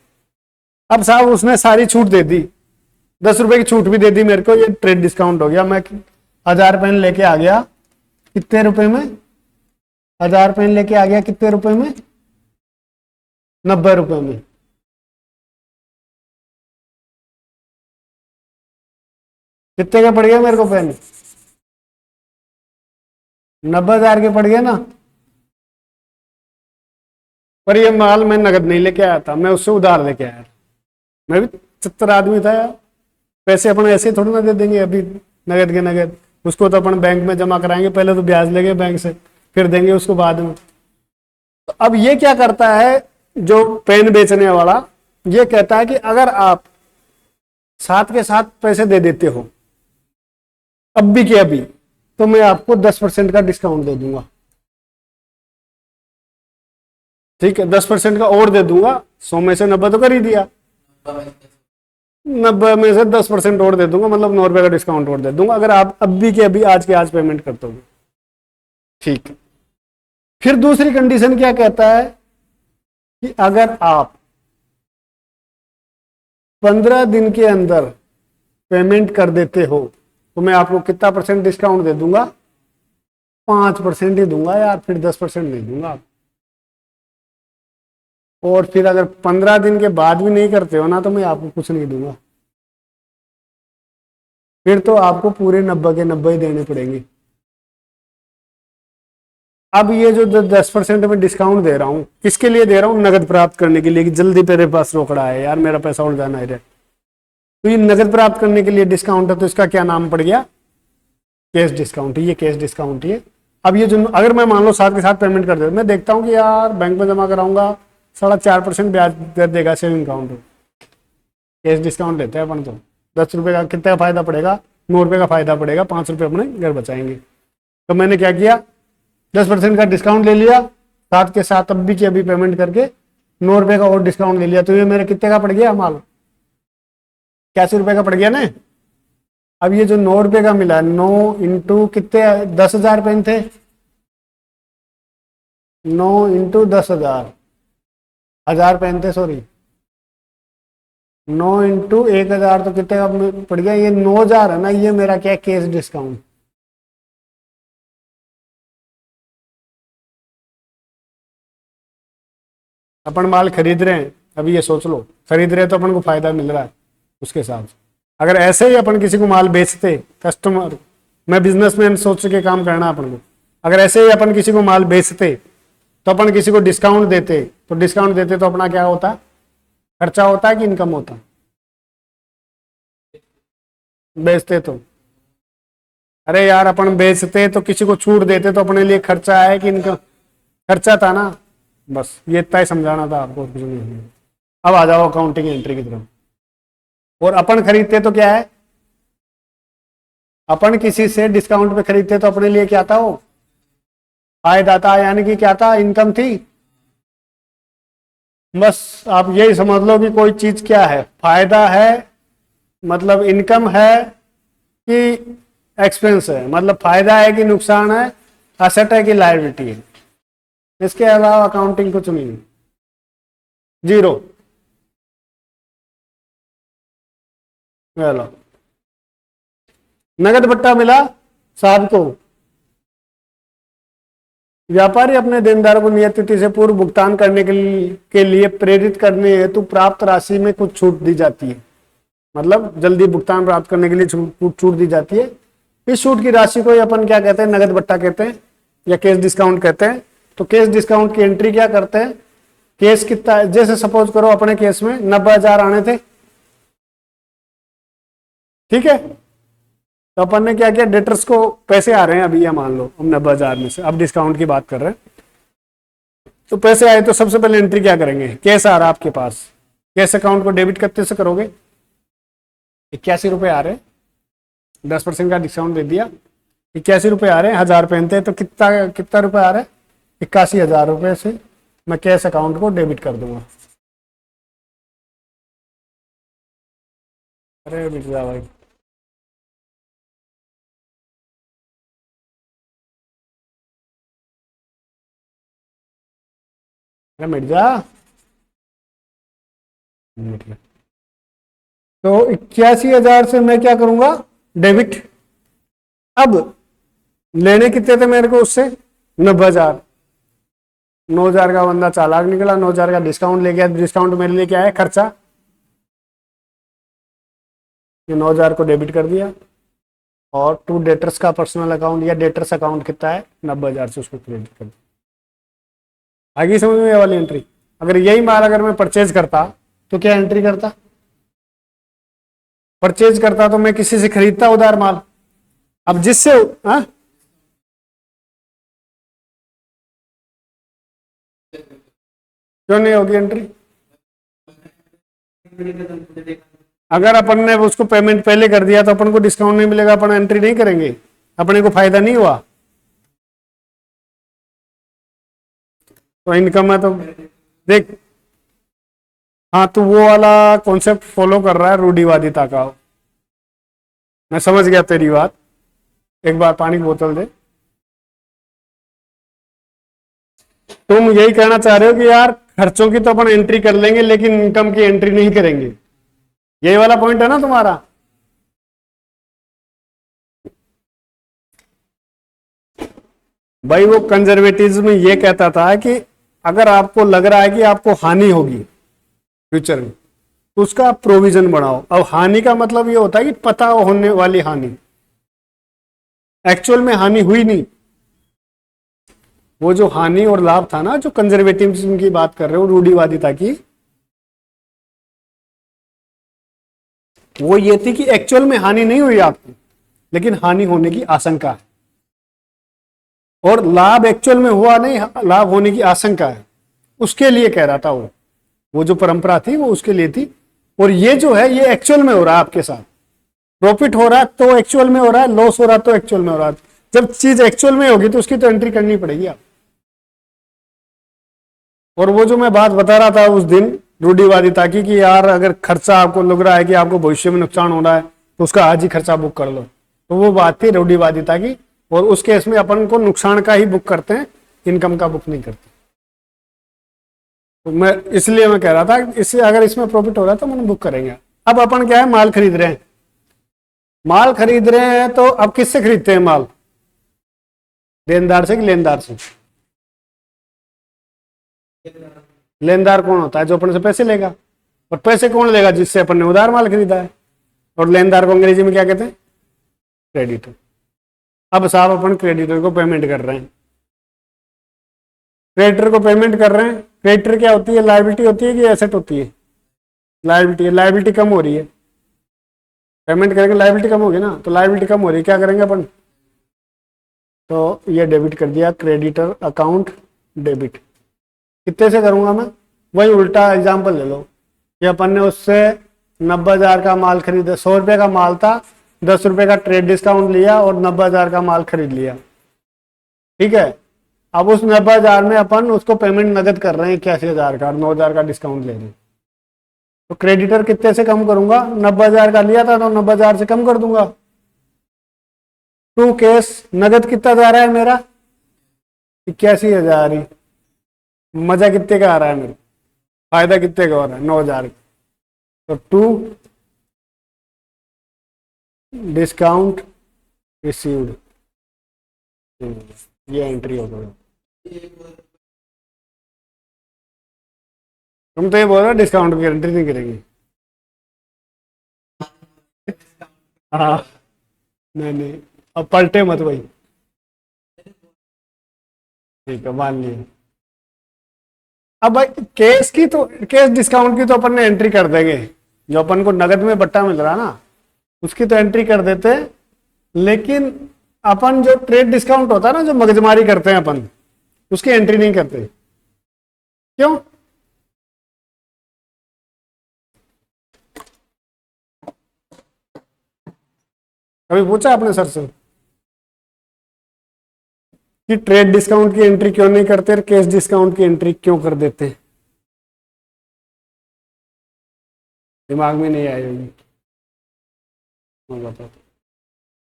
अब साहब उसने सारी छूट दे दी, 10 रुपए की छूट भी दे दी मेरे को, ये ट्रेड डिस्काउंट हो गया। मैं 1000 पेन लेके आ गया, कितने रुपए में? 1000 पेन लेके आ गया कितने रुपए में? 90 रुपए में। कितने का पड़ गया मेरे को पेन? 90,000 के पड़ गए ना। पर ये माल मैं नगद नहीं लेके आया था, मैं उससे उधार लेके आया था। मैं भी चित्तर आदमी था यार, पैसे अपन ऐसे थोड़ी ना दे देंगे अभी नगद के नगद, उसको तो अपन बैंक में जमा कराएंगे, पहले तो ब्याज लेंगे बैंक से, फिर देंगे उसको बाद में। तो अब ये क्या करता है जो पेन बेचने वाला, ये कहता है कि अगर आप साथ के साथ पैसे दे देते हो अभी के अभी, तो मैं आपको 10% का डिस्काउंट दे दूंगा। ठीक है, 10% का और दे दूंगा, 100 में से 90 तो कर ही दिया, 90 में से 10% और दे दूंगा, मतलब 9 रुपए का डिस्काउंट और दे दूंगा, अगर आप अभी के अभी आज के आज पेमेंट करते हो। ठीक है, फिर दूसरी कंडीशन क्या कहता है कि अगर आप 15 दिन के अंदर पेमेंट कर देते हो तो मैं आपको कितना % डिस्काउंट दे दूंगा? 5% ही दूंगा यार, फिर 10% नहीं दूंगा। और फिर अगर 15 दिन के बाद भी नहीं करते हो ना, तो मैं आपको कुछ नहीं दूंगा, फिर तो आपको पूरे 90 के 90 ही देने पड़ेंगे। अब ये जो 10% में डिस्काउंट दे रहा हूं, किसके लिए दे रहा हूं? नगद प्राप्त करने के लिए, कि जल्दी मेरे पास रोकड़ा है यार, मेरा पैसा उड़ जाना है। तो ये नगद प्राप्त करने के लिए डिस्काउंट है, तो इसका क्या नाम पड़ गया? Cash discount. ये कैश डिस्काउंट है। अब ये जो अगर मैं मान लो साथ के साथ पेमेंट कर दे, मैं देखता हूँ कि यार बैंक में जमा कराऊंगा 4.5% ब्याज दर देगा सेविंग अकाउंट, कैश डिस्काउंट लेते हैं अपन। तो 10 रुपये का कितने का फायदा पड़ेगा? 9 रुपये का फायदा पड़ेगा, 5 रुपये अपने घर बचाएंगे। तो मैंने क्या किया, 10% का डिस्काउंट ले लिया, साथ के साथ अभी की अभी पेमेंट करके 9 रुपये का और डिस्काउंट ले लिया, तो ये मेरे कितने का पड़ गया माल? 81 रुपये का पड़ गया ना। अब ये जो 9 रुपये का मिला, 9 इंटू कितने, 10,000 पेन थे, 9 इंटू 10,000, 1000 पेन थे, सॉरी, 9 इंटू 1,000 तो कितने का पड़ गया? ये 9,000 है ना, ये मेरा क्या, कैश डिस्काउंट। अपन माल खरीद रहे हैं, अभी ये सोच लो, खरीद रहे हैं तो अपन को फायदा मिल रहा है उसके हिसाब से। अगर ऐसे ही अपन किसी को माल बेचते, कस्टमर, मैं बिजनेसमैन सोच के काम करना अपन को, अगर ऐसे ही अपन किसी को माल बेचते तो अपन किसी को डिस्काउंट देते, तो डिस्काउंट देते तो अपना क्या होता? खर्चा होता है कि इनकम होता? बेचते तो, अरे यार अपन बेचते तो किसी को छूट देते तो अपने लिए खर्चा है कि इनकम? खर्चा था ना। बस ये इतना ही समझाना था आपको, कुछ नहीं। अब आ जाओ अकाउंटिंग एंट्री की तरफ। और अपन खरीदते तो क्या है, अपन किसी से डिस्काउंट पे खरीदते तो अपने लिए क्या था? वो फायदा था, यानी कि क्या था? इनकम थी। बस आप यही समझ लो कि कोई चीज क्या है, फायदा है मतलब इनकम है कि एक्सपेंस है, मतलब फायदा है कि नुकसान है, एसेट है कि लायबिलिटी है। इसके अलावा अकाउंटिंग कुछ नहीं है, जीरो। लो नगद भट्टा मिला साहब को, व्यापारी अपने देनदारों को नियत तिथि से पूर्व भुगतान करने के लिए प्रेरित करने हेतु प्राप्त राशि में कुछ छूट दी जाती है, मतलब जल्दी भुगतान प्राप्त करने के लिए छूट दी जाती है। इस छूट की राशि को अपन क्या कहते हैं? नगद भट्टा कहते हैं या कैश डिस्काउंट कहते हैं। तो कैश डिस्काउंट की एंट्री क्या करते हैं? केस कितना है, जैसे सपोज करो अपने केस में 90,000 आने थे, ठीक है, तो अपन ने क्या किया, डेटर्स को पैसे आ रहे हैं अभी, या मान लो हम 90,000 में से, अब डिस्काउंट की बात कर रहे हैं, तो पैसे आए तो सबसे पहले एंट्री क्या करेंगे, कैश आ रहा आपके पास, कैश अकाउंट को डेबिट कितने से करोगे, 81 रुपये आ रहे, 10% का डिस्काउंट दे दिया, 81 रुपये आ रहे हैं, 1000 पहनते हैं तो कितना कितना रुपये आ रहा है, 81,000 रुपये से मैं कैश अकाउंट को डेबिट कर दूंगा। अरे बिल्ला भाई, अरे मिर्जा, मिट गया। तो 81,000 से मैं क्या करूंगा, डेबिट। अब लेने कितने थे मेरे को उससे, 90,000। 9,000 का बंदा चालाक निकला, 9,000 का डिस्काउंट ले गया, डिस्काउंट मेरे लिए क्या है, खर्चा। ये 9,000 को डेबिट कर दिया, और टू डेटर्स का पर्सनल अकाउंट या डेटर्स अकाउंट कितना है, 90,000 से उसको क्रेडिट कर दिया। आगे समझ में ये वाली एंट्री। अगर यही माल अगर मैं परचेज करता तो क्या एंट्री करता, परचेज करता तो मैं किसी से खरीदता उधार माल। अब जिससे क्यों नहीं होगी एंट्री, अगर अपन ने उसको पेमेंट पहले कर दिया तो अपन को डिस्काउंट नहीं मिलेगा, अपन एंट्री नहीं करेंगे, अपने को फायदा नहीं हुआ। तो इनकम है तो देख, हाँ तो वो वाला कॉन्सेप्ट फॉलो कर रहा है रूढ़िवादिता का। मैं समझ गया तेरी बात, एक बार पानी की बोतल दे। तुम यही कहना चाह रहे हो कि यार खर्चों की तो अपन एंट्री कर लेंगे लेकिन इनकम की एंट्री नहीं करेंगे, यही वाला पॉइंट है ना तुम्हारा। भाई वो कंजर्वेटिज्म ये कहता था कि अगर आपको लग रहा है कि आपको हानि होगी फ्यूचर में तो उसका प्रोविजन बढ़ाओ। अब हानि का मतलब ये होता है कि पता होने वाली हानि, एक्चुअल में हानि हुई नहीं। वो जो हानि और लाभ था ना, जो कंजर्वेटिज्म की बात कर रहे हो, रूढ़िवादिता की, वो ये थी कि एक्चुअल में हानि नहीं हुई आपको, लेकिन हानि होने की आशंका है, और लाभ एक्चुअल में हुआ नहीं, लाभ होने की आशंका है, उसके लिए कह रहा था वो जो परंपरा थी वो उसके लिए थी। और ये जो है ये एक्चुअल में हो रहा है आपके साथ, प्रॉफिट हो रहा है तो एक्चुअल में हो रहा है, लॉस हो रहा है तो एक्चुअल में हो रहा है। जब चीज एक्चुअल में होगी तो उसकी तो एंट्री करनी पड़ेगी आप। और वो जो मैं बात बता रहा था उस दिन रूढ़िवादिता की कि यार अगर खर्चा आपको लग रहा है कि आपको भविष्य में नुकसान हो रहा है तो उसका आज ही खर्चा बुक कर लो, तो वो बात थी रूढ़िवादिता की। और उस केस में अपन को नुकसान का ही बुक करते हैं, इनकम का बुक नहीं करते। तो मैं इसलिए मैं कह रहा था इससे अगर इसमें प्रॉफिट हो रहा है तो हम बुक करेंगे। अब अपन क्या है, माल खरीद रहे हैं, माल खरीद रहे हैं तो अब किससे खरीदते हैं माल, देनदार से कि लेनदार से। लेनदार कौन होता है, जो अपन से पैसे लेगा, और पैसे कौन लेगा, जिससे अपन ने उधार माल खरीदा है। और लेनदार को अंग्रेजी में क्या कहते हैं, क्रेडिटर। अब साहब अपन क्रेडिटर को पेमेंट कर रहे हैं, क्रेडिटर को पेमेंट कर रहे हैं। क्रेडिटर क्या होती है, लायबिलिटी होती है कि एसेट होती है, लायबिलिटी है। लायबिलिटी कम हो रही है, पेमेंट करेंगे लायबिलिटी कम होगी ना, तो लायबिलिटी कम हो रही है, क्या करेंगे अपन, तो ये डेबिट कर दिया, क्रेडिटर अकाउंट डेबिट। कितने से करूंगा मैं, वही उल्टा एग्जाम्पल ले लो कि अपन ने उससे 90,000 का माल खरीदा, 100 रुपये का माल था, 10 रुपये का ट्रेड डिस्काउंट लिया और 90,000 का माल खरीद लिया, ठीक है। अब उस 90,000 में अपन उसको पेमेंट नगद कर रहे हैं 81,000 का, 9,000 का डिस्काउंट ले रहे हैं, तो क्रेडिटर कितने से कम करूंगा, 90,000 का लिया था तो 90,000 से कम कर दूंगा। टू केस नगद कितना जा रहा है मेरा, 81,000 ही, मजा कितने का आ रहा है मेरे, फायदा कितने का हो रहा है, 9,000। तो टू डिस्काउंट रिसीव्ड, ये एंट्री हो गई। तुम तो ये बोल रहे हो डिस्काउंट की एंट्री नहीं करेंगे। हाँ नहीं नहीं, अब पलटे मत भाई, ठीक है मान लिया। अब भाई केस की तो, केस डिस्काउंट की तो अपन ने एंट्री कर देंगे, जो अपन को नगद में बट्टा मिल रहा ना उसकी तो एंट्री कर देते हैं, लेकिन अपन जो ट्रेड डिस्काउंट होता है ना, जो मगजमारी करते हैं अपन, उसकी एंट्री नहीं करते। क्यों? कभी पूछा आपने सर से कि ट्रेड डिस्काउंट की एंट्री क्यों नहीं करते और कैश डिस्काउंट की एंट्री क्यों कर देते? दिमाग में नहीं आई होगी। मैं बताता हूं।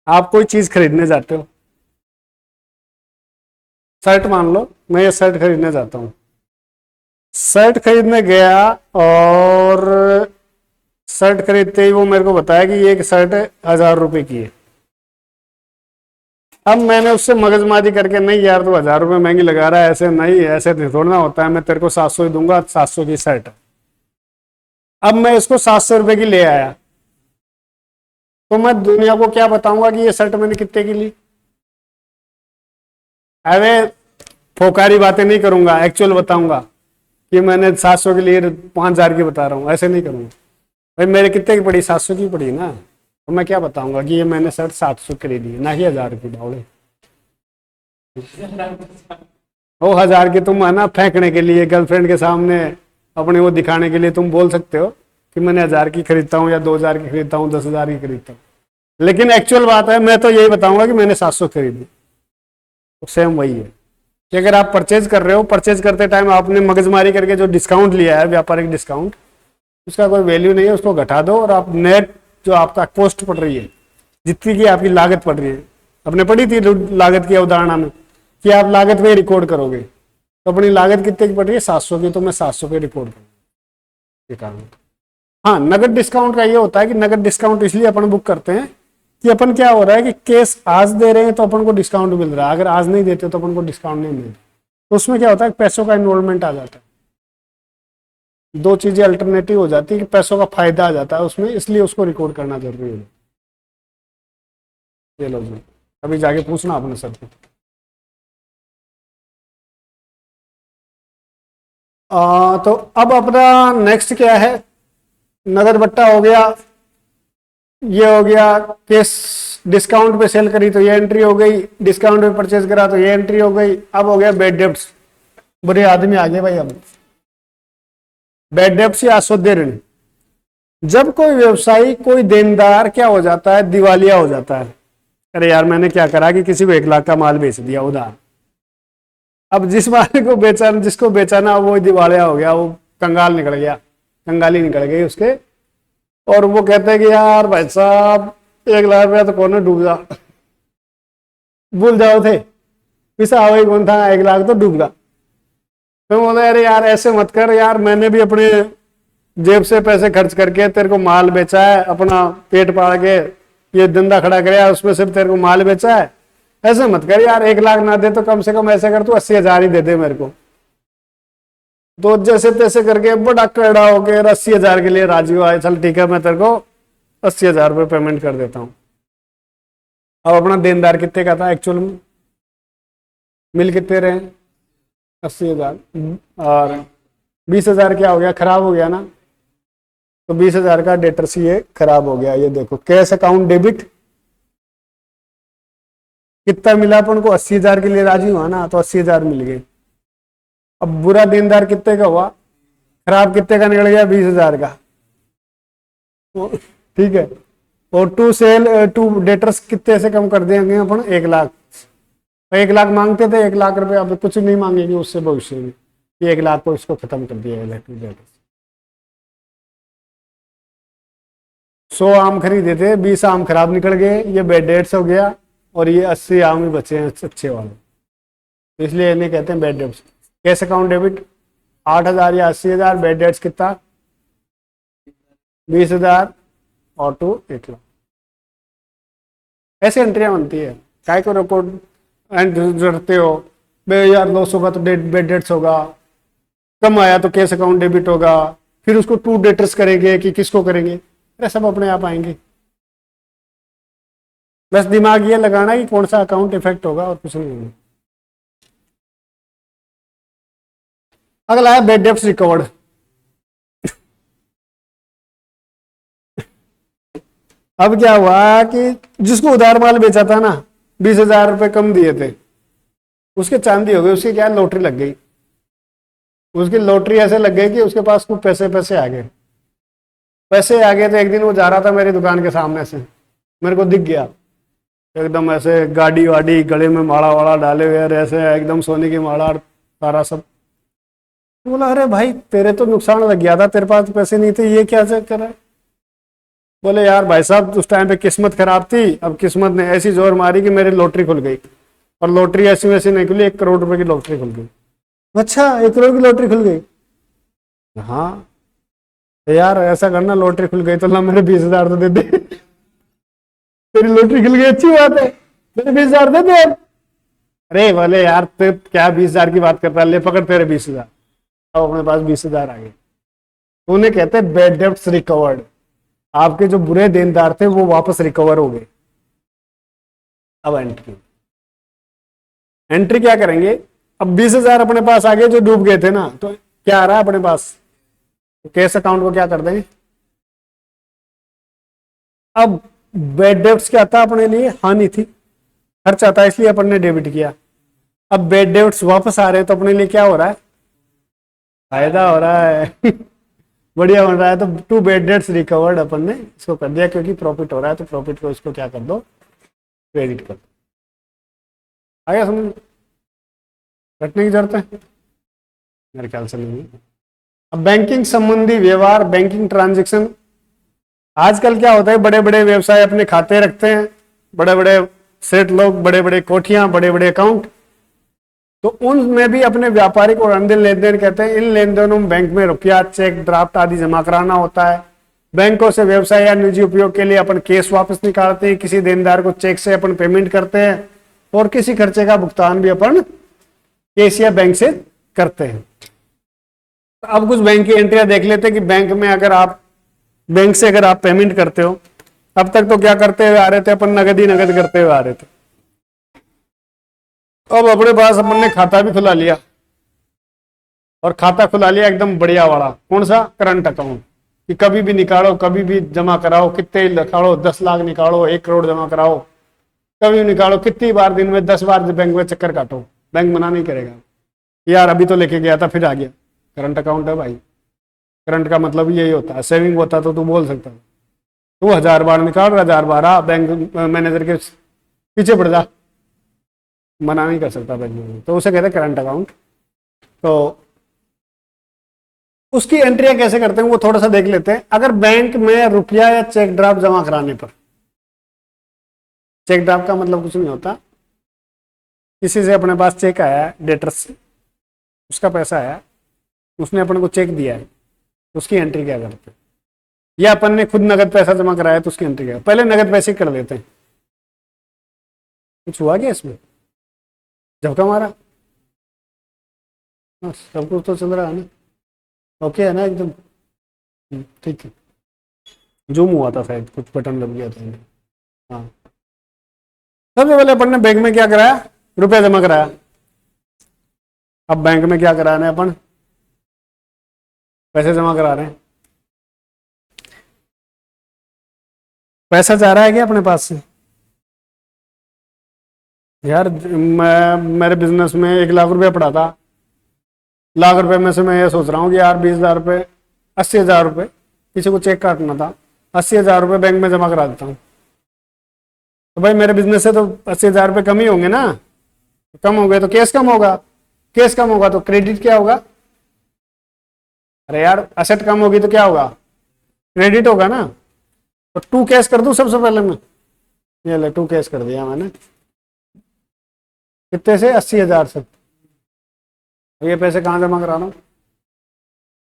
आप कोई चीज खरीदने जाते हो, शर्ट मान लो, मैं ये शर्ट खरीदने जाता हूँ, शर्ट खरीदने गया और शर्ट खरीदते ही वो मेरे को बताया कि ये एक शर्ट 1000 रुपए की है। अब मैंने उससे मगजमारी करके, नहीं यार तो 1000 रुपए महंगी लगा रहा है, ऐसे नहीं, ऐसे नहीं थोड़ा ना होता है, मैं तेरे को 700 ही दूंगा, 700 की शर्ट। अब मैं इसको 700 रुपए की ले आया, तो मैं दुनिया को क्या बताऊंगा कि ये शर्ट मैंने कितने की ली? अरे फोकारी बातें नहीं करूंगा, एक्चुअल बताऊंगा कि मैंने 700 के लिए 5000 की बता रहा हूँ, ऐसे नहीं करूंगा। भाई मेरे कितने की पड़ी? 700 की पड़ी ना, तो मैं क्या बताऊंगा कि ये मैंने शर्ट 700 की खरीदी है, ना कि 1000 की। बावड़े वो 1000 की तुम है ना फेंकने के लिए, गर्लफ्रेंड के सामने अपने वो दिखाने के लिए तुम बोल सकते हो कि मैंने 1000 की खरीदता हूँ या 2000 की खरीदता हूँ, 10,000 की खरीदता हूँ, लेकिन एक्चुअल बात है मैं तो यही बताऊंगा कि मैंने 700 खरीदी। तो सेम वही है कि अगर आप परचेज कर रहे हो, परचेज करते टाइम आपने मगजमारी करके जो डिस्काउंट लिया है, व्यापारिक डिस्काउंट, उसका कोई वैल्यू नहीं है, उसको घटा दो और आप नेट जो आपका कॉस्ट पड़ रही है, जितनी की आपकी लागत पड़ रही है, आपने पढ़ी थी लागत की अवधारणा में कि आप लागत में रिकॉर्ड करोगे, तो अपनी लागत कितने की पड़ रही है? 700 की, तो मैं 700 पे रिकॉर्ड करूंगा। हाँ, नगद डिस्काउंट का ये होता है कि नगद डिस्काउंट इसलिए अपन बुक करते हैं कि अपन क्या हो रहा है कि केस आज दे रहे हैं तो अपन को डिस्काउंट मिल रहा है, अगर आज नहीं देते तो अपन को डिस्काउंट नहीं मिल रहा। तो उसमें क्या होता है, पैसों का इन्वॉल्वमेंट आ जाता है, दो चीजें अल्टरनेटिव हो जाती है कि पैसों का फायदा आ जाता है उसमें, इसलिए उसको रिकॉर्ड करना जरूरी है। ये लो जी, अभी जाके पूछना अपने सर को। तो अब अपना नेक्स्ट क्या है? नगद बट्टा हो गया, ये हो गया, केस डिस्काउंट पे सेल करी तो ये एंट्री हो गई, डिस्काउंट पे परचेज करा तो ये एंट्री हो गई। अब हो गया बैड डेब्ट्स, बुरे आदमी आ गए भाई। अब बैड डेब्ट्स या अशुद्ध ऋण, जब कोई व्यवसायी, कोई देनदार क्या हो जाता है, दिवालिया हो जाता है। अरे यार मैंने क्या करा कि किसी को 1 लाख का माल बेच दिया उधार, अब जिस माल को बेचाना, जिसको बेचाना वो दिवालिया हो गया, वो कंगाल निकल गया, कंगाली निकल गई उसके, और वो कहते हैं कि यार भाई साहब 1 लाख रुपया तो कौन डूब जा, भूल जाओ थे, पिसा वही कौन था, 1 लाख तो डूब गया। तो बोले अरे यार ऐसे मत कर यार, मैंने भी अपने जेब से पैसे खर्च करके तेरे को माल बेचा है, अपना पेट पाल के ये धंधा खड़ा कराया, उसमें से तेरे को माल बेचा है, ऐसे मत कर यार, 1 लाख ना दे तो कम से कम ऐसे कर तू 80,000 ही दे दे मेरे को। तो जैसे तैसे करके बड़ा कड़ा हो गया, 80,000 के लिए राजी हुआ, चल ठीक है मैं तेरे को 80,000 रुपये पेमेंट कर देता हूँ। अब अपना देनदार कितने का था एक्चुअल में, मिल कितने रहे? 80,000, और 20,000 क्या हो गया, खराब हो गया ना, तो 20,000 का डेटर्स ये खराब हो गया। ये देखो कैश अकाउंट डेबिट कितना मिला अपन को, 80,000 के लिए राजी हुआ ना, तो 80,000 मिल गए। अब बुरा देनदार कितने का हुआ, खराब कितने का निकल गया, 20,000 का। ठीक है, और टू डेटर्स कितने से कम कर देंगे अपन, 1 लाख। 1 लाख मांगते थे, 1 लाख रुपए अब कुछ नहीं मांगेंगे उससे भविष्य में, 1 लाख को इसको खत्म कर दिया है। 100 आम खरीदे थे, 20 आम खराब निकल गए, ये बैड डेट्स हो गया, और ये 80 आम ही बचे हैं अच्छे वाले, इसलिए इन्हें कहते हैं bad debts. Cash account debit 8,000 या 80,000, बैड डेट्स कितना 20,000, और टू 1 लाख। ऐसी एंट्रियां बनती है, काय को रिकॉर्ड एंड करते हो, 2,200 का तो बैड डेट्स होगा, कम आया तो कैश अकाउंट डेबिट होगा, फिर उसको टू डेटर्स करेंगे कि किसको करेंगे, अरे सब अपने आप आएंगे। बस दिमाग ये लगाना कि कौन सा अकाउंट इफेक्ट होगा और कुछ नहीं होगा। अगला है बैड डेब्ट्स रिकवर्ड। अब क्या हुआ कि जिसको उधार माल बेचा था ना, 20,000 रुपए कम दिए थे, उसके चांदी हो गई, उसकी क्या लॉटरी लग गई, उसकी लॉटरी ऐसे लग गई कि उसके पास खूब पैसे पैसे आ गए। पैसे आ गए तो एक दिन वो जा रहा था मेरी दुकान के सामने से, मेरे को दिख गया एकदम ऐसे गाड़ी वाड़ी गले में माला वाला डाले हुए और ऐसे एकदम सोने की माला और सारा सब। बोला अरे भाई तेरे तो नुकसान लग गया था, तेरे पास पैसे नहीं थे, ये क्या चक्कर है? बोले यार भाई साहब उस टाइम पे किस्मत खराब थी, अब किस्मत ने ऐसी जोर मारी कि मेरी लॉटरी खुल गई। और लॉटरी ऐसी वैसी नहीं खुली, 1 करोड़ रुपए की लॉटरी खुल गई। अच्छा 1 करोड़ की लॉटरी खुल गई? हाँ। तो यार ऐसा करना, लॉटरी खुल गई तो ला मेरे 20,000 तो दे दे। तेरी लॉटरी खुल गई अच्छी बात है, मेरे 20,000 दे दे। अरे बोले यार तो क्या 20,000 की बात करता है, ले पकड़ तेरे 20,000। अब अपने पास 20,000 आ गए। उन्हें कहते हैं बैड डेब्ट्स रिकवर्ड। आपके जो बुरे देनदार थे वो वापस रिकवर हो गए। अब एंट्री, एंट्री क्या करेंगे? अब 20,000 अपने पास आ गए जो डूब गए थे ना, तो क्या आ रहा है अपने पास? तो कैश अकाउंट को क्या कर देंगे? अब बैड डेब्ट्स क्या था अपने लिए? हानि थी, खर्चा था, इसलिए अपन ने डेबिट किया। अब बैड डेब्ट्स वापस आ रहे हैं तो अपने लिए क्या हो रहा है? फायदा हो रहा है। बढ़िया बन रहा है। तो टू बैड डेब्ट्स रिकवर्ड अपन ने इसको कर दिया, क्योंकि प्रॉफिट हो रहा है तो प्रॉफिट को इसको क्या कर दो? क्रेडिट कर दो। आया समझ? रटने की जरूरत है? मेरे ख्याल से नहीं है। अब बैंकिंग संबंधी व्यवहार, बैंकिंग ट्रांजेक्शन, आजकल क्या होता है बड़े बड़े व्यवसाय अपने खाते रखते हैं, बड़े बड़े सेठ लोग, बड़े बड़े कोठियां, बड़े बड़े अकाउंट, तो उनमें भी अपने व्यापारिक और अन्य लेन देन कहते हैं। इन लेन देनों में बैंक में रुपया, चेक, ड्राफ्ट आदि जमा कराना होता है। बैंकों से व्यवसाय या निजी उपयोग के लिए अपन केस वापस निकालते हैं, किसी देनदार को चेक से अपन पेमेंट करते हैं, और किसी खर्चे का भुगतान भी अपन केस या बैंक से करते हैं। अब कुछ बैंक की एंट्रियां देख लेते हैं कि बैंक में अगर आप, बैंक से अगर आप पेमेंट करते हो, अब तक तो क्या करते हुए आ रहे थे अपन? नगद ही नगद करते हुए आ रहे थे। अब अपने पास अपन ने खाता भी खुला लिया, और खाता खुला लिया एकदम बढ़िया वाला, कौन सा? करंट अकाउंट, कि कभी भी निकालो, कभी भी जमा कराओ, कितने ही निकालो, 10 लाख निकालो, 1 करोड़ जमा कराओ, कभी भी निकालो, कितनी बार दिन में 10 बार बैंक में चक्कर काटो, बैंक मना नहीं करेगा। यार अभी तो लेके गया था फिर आ गया, करंट अकाउंट है भाई। करंट का मतलब यही होता है, सेविंग होता तो तू बोल सकता है तू 1000 बार निकाल, 1000 बार आ बैंक मैनेजर के पीछे पड़ जा, मना नहीं कर सकता बैंक में, तो उसे कहते हैं करंट अकाउंट। तो उसकी एंट्रियां कैसे करते हैं वो थोड़ा सा देख लेते हैं। अगर बैंक में रुपया या चेक ड्राफ्ट जमा कराने पर, चेक ड्राफ्ट का मतलब कुछ नहीं होता, किसी से अपने पास चेक आया है डेटर से, उसका पैसा आया, उसने अपन को चेक दिया है, उसकी एंट्री क्या करते हैं? या अपन ने खुद नगद पैसा जमा कराया तो उसकी एंट्री क्या? पहले नगद पैसे कर लेते हैं। कुछ हुआ क्या इसमें? झपका मारा? सब कुछ तो चल रहा है ना? ओके है ना एकदम? ठीक है। जूम हुआ था शायद, कुछ बटन दब गया था। हाँ, सबसे पहले अपन ने बैंक में क्या कराया? रुपया जमा कराया। अब बैंक में क्या करा रहे हैं अपन? पैसे जमा करा रहे हैं। पैसा जा रहा है क्या अपने पास से? यार मैं, मेरे बिजनेस में 1 लाख रुपया पड़ा था, लाख रुपए में से मैं ये सोच रहा हूँ कि यार 20,000 रुपये, 80,000 रुपये, किसी को चेक काटना था, 80,000 रुपये बैंक में जमा करा देता हूँ। तो भाई मेरे बिजनेस से तो 80,000 रुपये कम ही होंगे ना, कम हो गए तो केस कम होगा, केस कम होगा तो क्रेडिट क्या होगा? अरे यार असेट कम होगी तो क्या होगा? क्रेडिट होगा ना। तो 2 कैश कर दूं सबसे पहले मैं, ये ले 2 कैश कर दिया मैंने। कितने से? 80,000 से। ये पैसे कहाँ जमा करा रहा हूँ?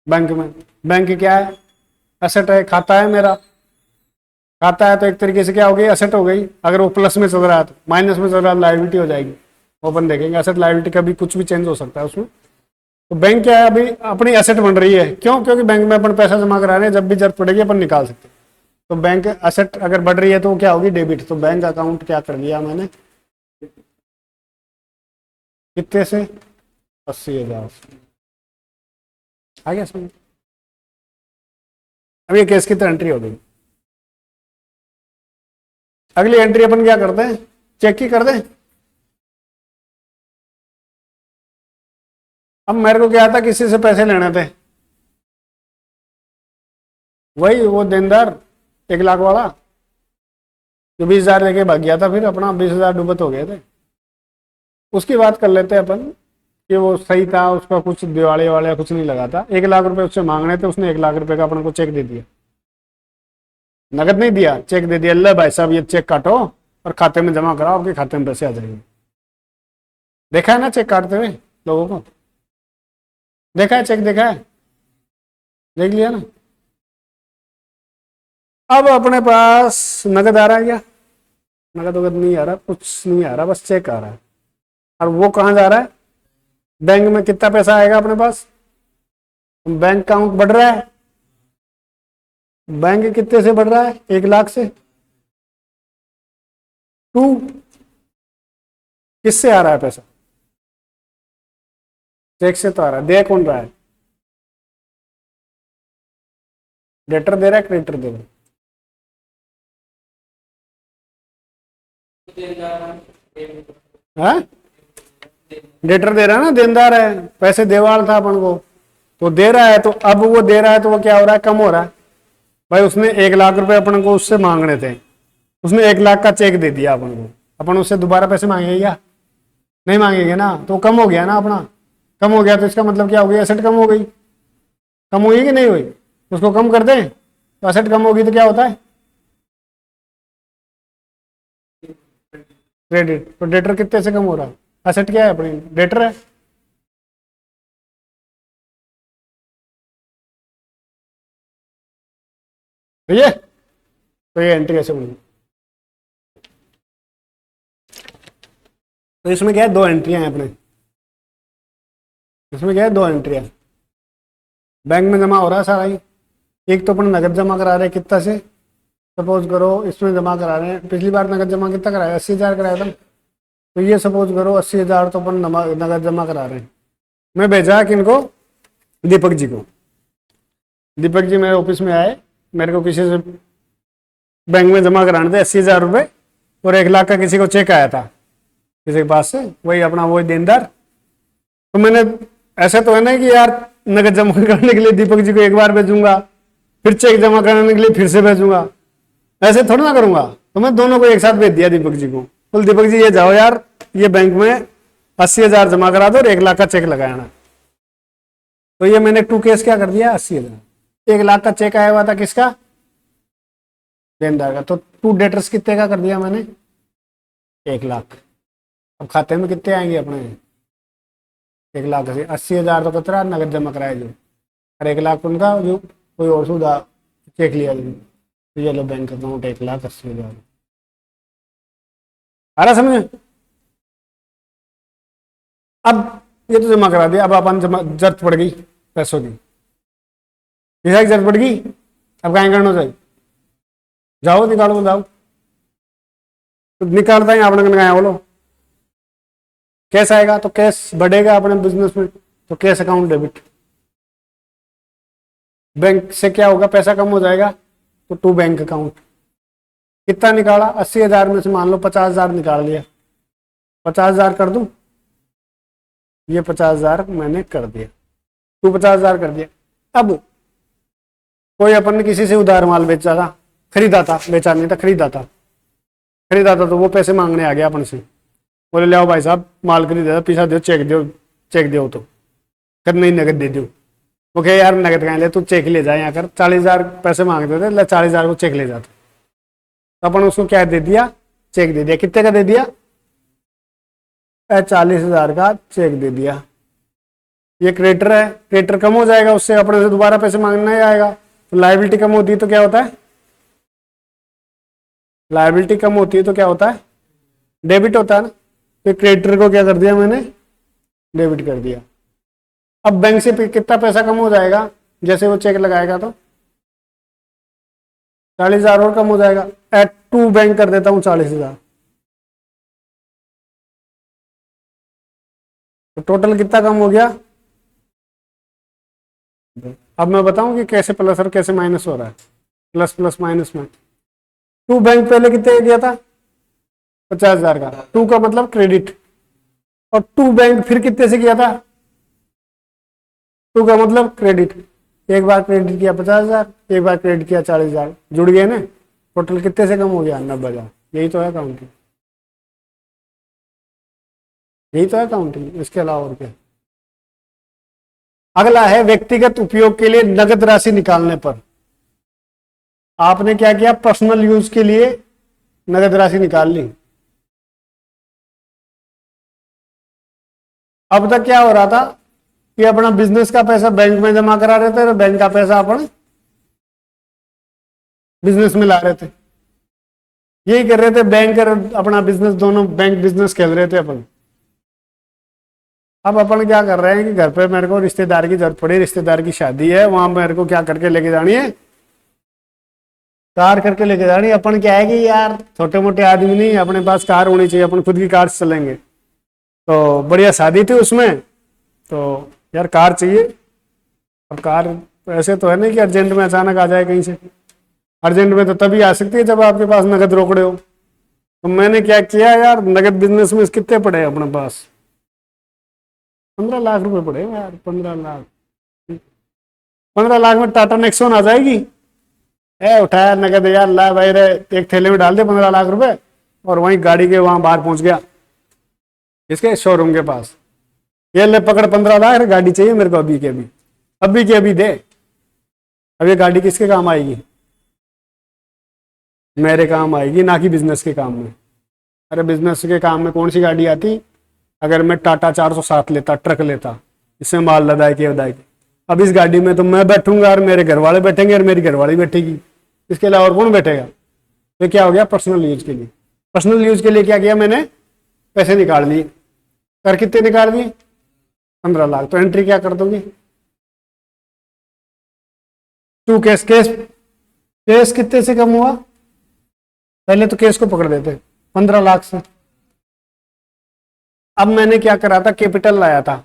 बैंक में। बैंक क्या है? एसेट है, खाता है मेरा। खाता है तो एक तरीके से क्या हो गई? एसेट हो गई। अगर वो प्लस में चल रहा है तो, माइनस में चल रहा है लायबिलिटी हो जाएगी। वो अपन देखेंगे, एसेट लायबिलिटी का भी कुछ भी चेंज हो सकता है उसमें। तो बैंक क्या है? अभी अपनी एसेट बन रही है। क्यों? क्योंकि बैंक में अपन पैसा जमा करा रहे हैं, जब भी जरूरत पड़ेगी अपन निकाल सकते हैं। तो बैंक एसेट अगर बढ़ रही है तो वो क्या होगी? डेबिट। तो बैंक अकाउंट क्या कर लिया मैंने? कितने से? 80,000। आ गया समझ? अब ये केस की तो एंट्री हो गई। अगली एंट्री अपन क्या करते हैं? चेक की कर दें। अब मेरे को क्या था, किसी से पैसे लेने थे, वही वो देनदार 1 लाख वाला जो 20,000 लेके भाग गया था, फिर अपना 20,000 डूबत हो गए थे। उसकी बात कर लेते हैं अपन कि वो सही था, उसका कुछ दिवाली वाले कुछ नहीं लगा था। 1 लाख रुपए उससे मांगने थे, उसने 1 लाख रुपए का अपन को चेक दे दिया, नगद नहीं दिया, चेक दे दिया। ले भाई साहब ये चेक काटो और खाते में जमा कराओ, आपके खाते में पैसे आ जाएंगे। देखा है ना चेक काटते हुए लोगों को, देखा है चेक, देखा है, देख लिया ना। अब अपने पास नगद आ रहा है क्या? नगद वगद नहीं आ रहा, कुछ नहीं आ रहा, बस चेक आ रहा है। और वो कहाँ जा रहा है? बैंक में कितना पैसा आएगा अपने पास? बैंक अकाउंट बढ़ रहा है, बैंक कितने से बढ़ रहा है? 1 लाख से 2। किससे आ रहा है पैसा? चेक से तो आ रहा है। दे कौन रहा है? डेटर दे रहा है, क्रेडिटर दे रहा है? डेटर दे रहा है ना, देनदार है, पैसे देवाल था अपन को, तो दे रहा है। तो अब वो दे रहा है तो वो क्या हो रहा है? कम हो रहा है। भाई उसने 1 लाख रुपए अपन को उससे मांगने थे, उसने 1 लाख का चेक दे दिया अपन को, अपन उससे दोबारा पैसे मांगेंगे क्या? नहीं मांगेंगे ना, तो कम हो गया ना अपना। कम हो गया तो इसका मतलब क्या हो गया? एसेट कम हो गई। कम हुई कि नहीं हुई? उसको कम कर दें तो एसेट कम होगी तो क्या होता है? क्रेडिट। तो डेटर कितने से कम हो रहा है? एसेट क्या है अपनी? डेटर है। ठीक है, तो ये एंट्री ऐसे बनी। तो इसमें क्या है? 2 एंट्रियां हैं अपने, इसमें क्या है? 2 एंट्रियां। बैंक में जमा हो रहा है सारा ही। एक तो अपन नगद जमा करा रहे हैं, कितना से? सपोज करो इसमें जमा करा रहे हैं, पिछली बार नगद जमा कितना कराया? 80,000 कराया था। तो ये सपोज करो 80,000 तो अपन नगद जमा करा रहे हैं। मैं भेजा किनको? दीपक जी को। दीपक जी मेरे ऑफिस में आए, मेरे को किसी से बैंक में जमा कराने थे 80,000 रुपये, और 1 लाख का किसी को चेक आया था किसी के पास से, वही अपना वही देनदार। तो मैंने, ऐसा तो है ना कि यार नगद जमा करने के लिए दीपक जी को एक बार भेजूंगा, फिर चेक जमा कराने के लिए फिर से भेजूंगा, ऐसे थोड़ा ना करूंगा। तो मैं दोनों को एक साथ भेज दिया दीपक जी को। बोल दीपक जी ये जाओ यार, ये बैंक में 80,000 जमा करा दो और 1 लाख का चेक लगाना। तो ये मैंने 2 केस क्या कर दिया? 80,000। 1 लाख का चेक आया हुआ था, किसका? देनदार का। तो 2 डेटर्स कितने का कर दिया मैंने? 1 लाख। अब खाते में कितने आएंगे अपने? 1 लाख से 80,000 तो कतरा नगद जमा कराया जो, और 1 लाख उनका जो कोई और सुधा चेक लिया जो। तो ये लो बैंक अकाउंट 1,80,000। आ रहा समझ? अब ये तो जमा करा दिया, अब अपन जरूरत पड़ गई पैसों की, पैसा की जरूरत पड़ गई। अब कहीं करना चाहिए? जाओ निकालो, जाओ। तो निकालता ही आपने कहा बोलो कैश आएगा, तो कैश बढ़ेगा अपने बिजनेस में, तो कैश अकाउंट डेबिट। बैंक से क्या होगा? पैसा कम हो जाएगा, तो 2 बैंक अकाउंट। कितना निकाला? 80,000 में से मान लो 50,000 निकाल लिया, 50,000 कर दूं? ये 50,000 मैंने कर दिया, तू 50,000 कर दिया। अब कोई अपन ने किसी से उधार माल बेचा था, खरीदा था, बेचा नहीं था, खरीदा था, खरीदा था, तो वो पैसे मांगने आ गया अपन से। बोले ले आओ भाई साहब माल खरीदा था, पैसा दो, चेक दो, चेक दो। तो कर नहीं नगद दे दो। वो कहे यार नगद कहाँ ले, तू चेक ले जाए यहाँ कर। 40,000 पैसे मांगते थे, 40,000 को चेक ले जाते। तो अपन उसको क्या दे दिया? चेक दे दिया। कितने का दे दिया? 40,000 का चेक दे दिया। ये क्रेडिटर है, क्रेडिटर कम हो जाएगा, उससे अपने से दोबारा पैसे मांगना ही आएगा। तो लायबिलिटी कम होती है तो क्या होता है? लायबिलिटी कम होती है तो क्या होता है? डेबिट होता है ना। तो क्रेडिटर को क्या कर दिया मैंने? डेबिट कर दिया। अब बैंक से कितना पैसा कम हो जाएगा जैसे वो चेक लगाएगा? तो 40,000 और कम हो जाएगा। एट 2 बैंक कर देता हूं 40,000। तो टोटल कितना कम हो गया? अब मैं बताऊं कि कैसे प्लस और कैसे माइनस हो रहा है। प्लस प्लस माइनस में 2 बैंक पहले कितने दिया था? 50,000 का। 2 का मतलब क्रेडिट। और 2 बैंक फिर कितने से किया था? टू का मतलब क्रेडिट, एक बार क्रेडिट किया 50,000, एक बार क्रेडिट किया 40,000, जुड़ गए ना, टोटल कितने से कम हो गया? 90,000। यही तो है काउंटिंग, यही तो है काउंटिंग, इसके अलावा और क्या। अगला है व्यक्तिगत उपयोग के लिए नगद राशि निकालने पर। आपने क्या किया? पर्सनल यूज के लिए नगद राशि निकाल ली। अब तक क्या हो रहा था कि अपना बिजनेस का पैसा बैंक में जमा करा रहे थे और बैंक का पैसा अपन बिजनेस में ला रहे थे, यही कर रहे थे। बैंक और अपना बिजनेस दोनों, बैंक बिजनेस खेल रहे थे अपन। अब अपन क्या कर रहे हैं कि घर पे मेरे को रिश्तेदार की जरूरत पड़ी, रिश्तेदार की शादी है, वहां मेरे को क्या करके लेके जानी है? कार करके लेके जानी है। अपन क्या है कि यार छोटे मोटे आदमी नहीं, अपने पास कार होनी चाहिए, अपन खुद की कार से चलेंगे। तो बढ़िया शादी थी उसमें, तो यार कार चाहिए। अब कार ऐसे तो है नहीं कि अर्जेंट में अचानक आ जाए कहीं से, अर्जेंट में तो तभी आ सकती है जब आपके पास नगद रोकड़े हो। तो मैंने क्या किया यार, नगद बिजनेस में कितने पड़े अपने पास? 15 लाख रुपए पड़े यार, 15 लाख। 15 लाख में टाटा नेक्सॉन आ जाएगी। उठाया नगद यार, ला भाई रे, एक थैले में डाल दे 15 लाख रुपए, और वहीं गाड़ी के वहां बाहर पहुंच गया, इसके शोरूम के पास। ये ले पकड़ 15 लाख, गाड़ी चाहिए मेरे को अभी के अभी, अभी के अभी दे। अब ये गाड़ी किसके काम आएगी? मेरे काम आएगी, ना कि बिजनेस के काम में। अरे बिजनेस के काम में कौन सी गाड़ी आती? अगर मैं टाटा 407 लेता, ट्रक लेता, इसमें माल लदाए के वदाए के। अब इस गाड़ी में तो मैं बैठूंगा और मेरे घर वाले बैठेंगे और मेरी घरवाली बैठेगी, इसके अलावा और कौन बैठेगा? तो क्या हो गया? पर्सनल यूज के लिए। पर्सनल यूज के लिए क्या किया मैंने? पैसे निकाल लिए। कर कितने निकाल दिए? 15 लाख। तो एंट्री क्या कर दोगे? To case. केस केस कितने से कम हुआ? पहले तो केस को पकड़ देते 15 लाख से। अब मैंने क्या करा था? कैपिटल लाया था।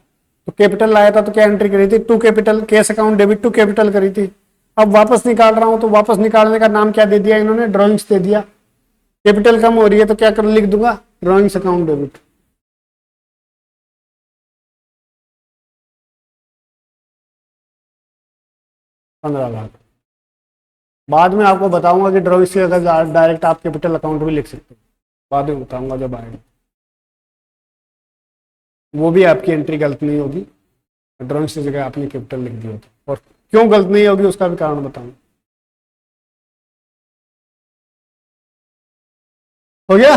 तो कैपिटल लाया था तो क्या एंट्री करी थी? To capital, cash account debit to capital करी थी। अब वापस निकाल रहा हूं तो वापस निकालने का नाम क्या दे दिया इन्होंने? ड्रॉइंग्स दे दिया। कैपिटल कम हो रही है तो क्या कर लिख दूंगा? Drawings account debit. पंद्रह लाख। बाद में आपको बताऊंगा कि ड्रॉइंग्स की अगर डायरेक्ट आप कैपिटल अकाउंट भी लिख सकते हो, बाद में बताऊंगा जब आएगा। वो भी आपकी एंट्री गलत नहीं होगी, ड्रॉइंग्स की जगह आपने कैपिटल लिख दिया था। और क्यों गलत नहीं होगी उसका भी कारण बताऊंगा। हो गया?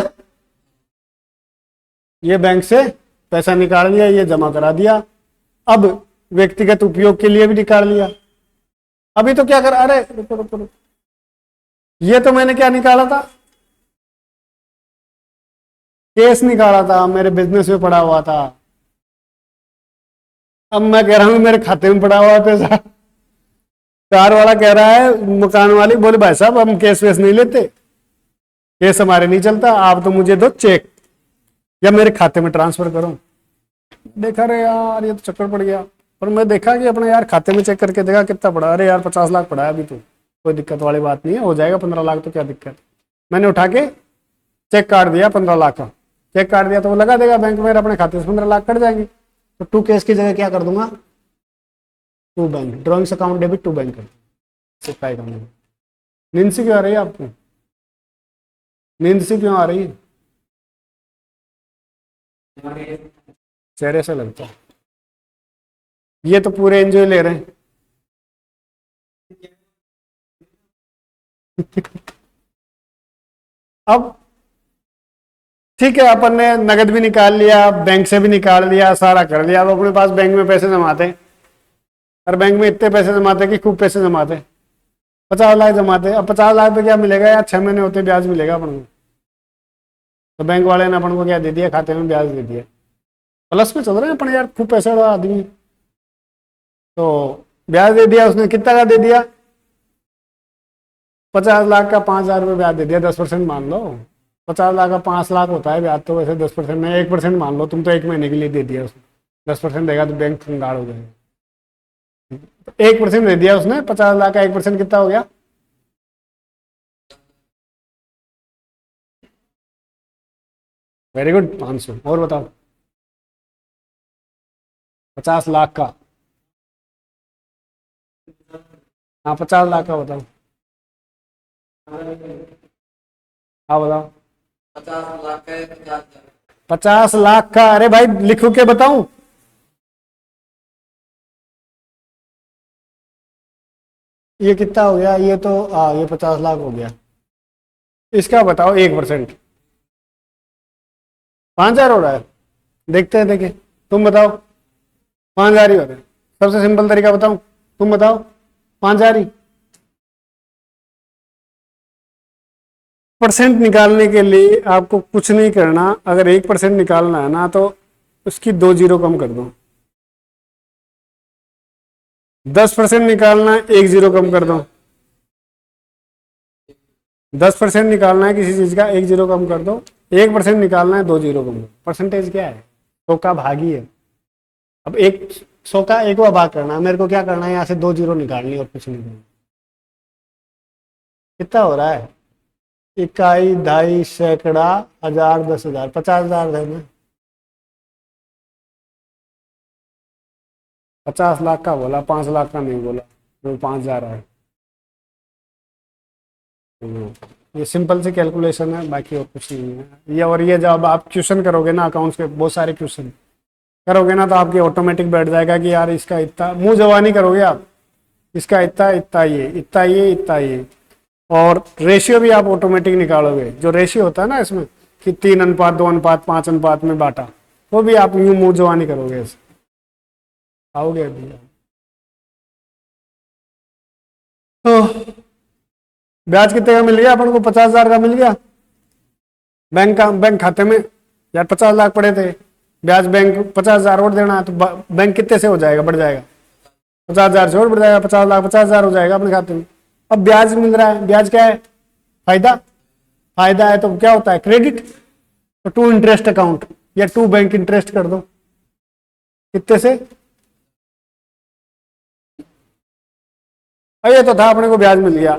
ये बैंक से पैसा निकाल लिया, ये जमा करा दिया। अब व्यक्तिगत उपयोग के लिए भी निकाल लिया। अभी तो क्या कर, अरे रुको रुको रुको, ये तो मैंने क्या निकाला था? केस निकाला था, मेरे बिजनेस में पड़ा हुआ था। अब मैं कह रहा हूं मेरे खाते में पड़ा हुआ है पैसा। कार वाला कह रहा है, मकान वाली बोले भाई साहब हम केस वेस नहीं लेते, केस हमारे नहीं चलता, आप तो मुझे दो चेक या मेरे खाते में ट्रांसफर करो। देखा रे यार ये तो चक्कर पड़ गया। पर मैं देखा कि अपने यार खाते में चेक करके देखा कितना पड़ा, अरे यार 50 लाख पड़ा है अभी, तो कोई दिक्कत वाली बात नहीं है, हो जाएगा 15 लाख, तो क्या दिक्कत। मैंने उठा के चेक काट दिया 15 लाख का। चेक काट दिया तो वो लगा देगा बैंक में, अपने खाते से 15 लाख कट जाएंगे। तो टू केस की जगह क्या कर दूंगा? To bank, drawings account debit to bank कर सिक्का अकाउंट। नींद से क्यों आ रही है आपको? नींद से क्यों आ रही है? चेहरे से लगता है। ये तो पूरे एंजॉय ले रहे हैं। अब ठीक है, अपन ने नगद भी निकाल लिया, बैंक से भी निकाल लिया, सारा कर लिया। अब अपने पास बैंक में पैसे जमाते हैं, और बैंक में इतने पैसे जमाते हैं कि खूब पैसे जमाते हैं। 50 लाख जमाते हैं। अब 50 लाख पे क्या मिलेगा यार? 6 महीने होते ब्याज मिलेगा अपन को। तो बैंक वाले ने अपन को क्या दे दिया? खाते में ब्याज दे दिया। प्लस में चल रहे हैं अपन यार, खूब पैसे वाला आदमी। तो ब्याज दे दिया उसने, कितना का दे दिया? 50 लाख का 5,000 रुपये ब्याज दे दिया, 10% मान लो। 50 लाख का 5 लाख होता है ब्याज, तो वैसे 10% में 1% मान लो तुम, तो 1 महीने के लिए दे दिया उसने। 10% देगा तो बैंक कंगाल हो जाएगा। 1% दे दिया उसने, 50 लाख का 1% कितना हो गया? Very good, 500। और बताओ, 50 लाख का हाँ 50 लाख का बताओ। हाँ बताओ। 50 लाख का है, 50,000। 50 लाख का, अरे भाई लिखो के बताऊं? ये कितना हो गया? ये तो ये 50 लाख हो गया। इसका बताओ 1%। 5,000 हो रहा है। देखते हैं, देखे। तुम बताओ। 5,000 ही हो रहे हैं। सबसे सिंपल तरीका बताऊं? तुम बताओ। 5,000 ही। परसेंट निकालने के लिए आपको कुछ नहीं करना। अगर 1% निकालना है ना तो उसकी 2 जीरो कम कर दो। 10% निकालना है, 1 जीरो कम कर दो। 10% निकालना है किसी चीज का, 1 जीरो कम कर दो। 1% निकालना है, 2 जीरो कम दो। परसेंटेज क्या है? 100 का भागी है। अब 100 का 1वां भाग करना है। मेरे को क्या करना है? यहाँ से 2 जीरो निकालनी है और कुछ नहीं करना। कितना हो रहा है? इकाई, ढाई, सैकड़ा, हजार, 10,000, 50,000 है ना। 50 लाख का बोला, 5 लाख का नहीं बोला। तो 5,000 है। ये सिंपल सी कैलकुलेशन है, बाकी और कुछ नहीं है ये। और ये जब आप क्वेश्चन करोगे ना, अकाउंट्स के बहुत सारे क्वेश्चन करोगे ना, तो आपके ऑटोमेटिक बैठ जाएगा कि यार इसका इतना, मुंह जवानी करोगे आप। इसका इतना, इतना ये, इतना ये, इतना ये। और रेशियो भी आप ऑटोमेटिक निकालोगे। जो रेशियो होता है ना इसमें, कि 3 अनुपात, 2 अनुपात, 5 अनुपात में बांटा, वो भी आप यूं मुंह जवानी करोगे ऐसे। आओगे अभी। तो ब्याज कितने का मिल गया अपन को? 50,000 का मिल गया। बैंक खाते में यार 50 लाख पड़े थे। ब्याज बैंक 50,000 और देना है, तो बैंक कितने से हो जाएगा? बढ़ जाएगा। 50,000 से और बढ़ जाएगा। 50 लाख, 50,000 हो जाएगा अपने खाते में। अब ब्याज मिल रहा है। ब्याज क्या है? फायदा। फायदा है तो क्या होता है? क्रेडिट। तो टू इंटरेस्ट अकाउंट या टू बैंक इंटरेस्ट कर दो। कितने से? ये तो था अपने को ब्याज मिल गया।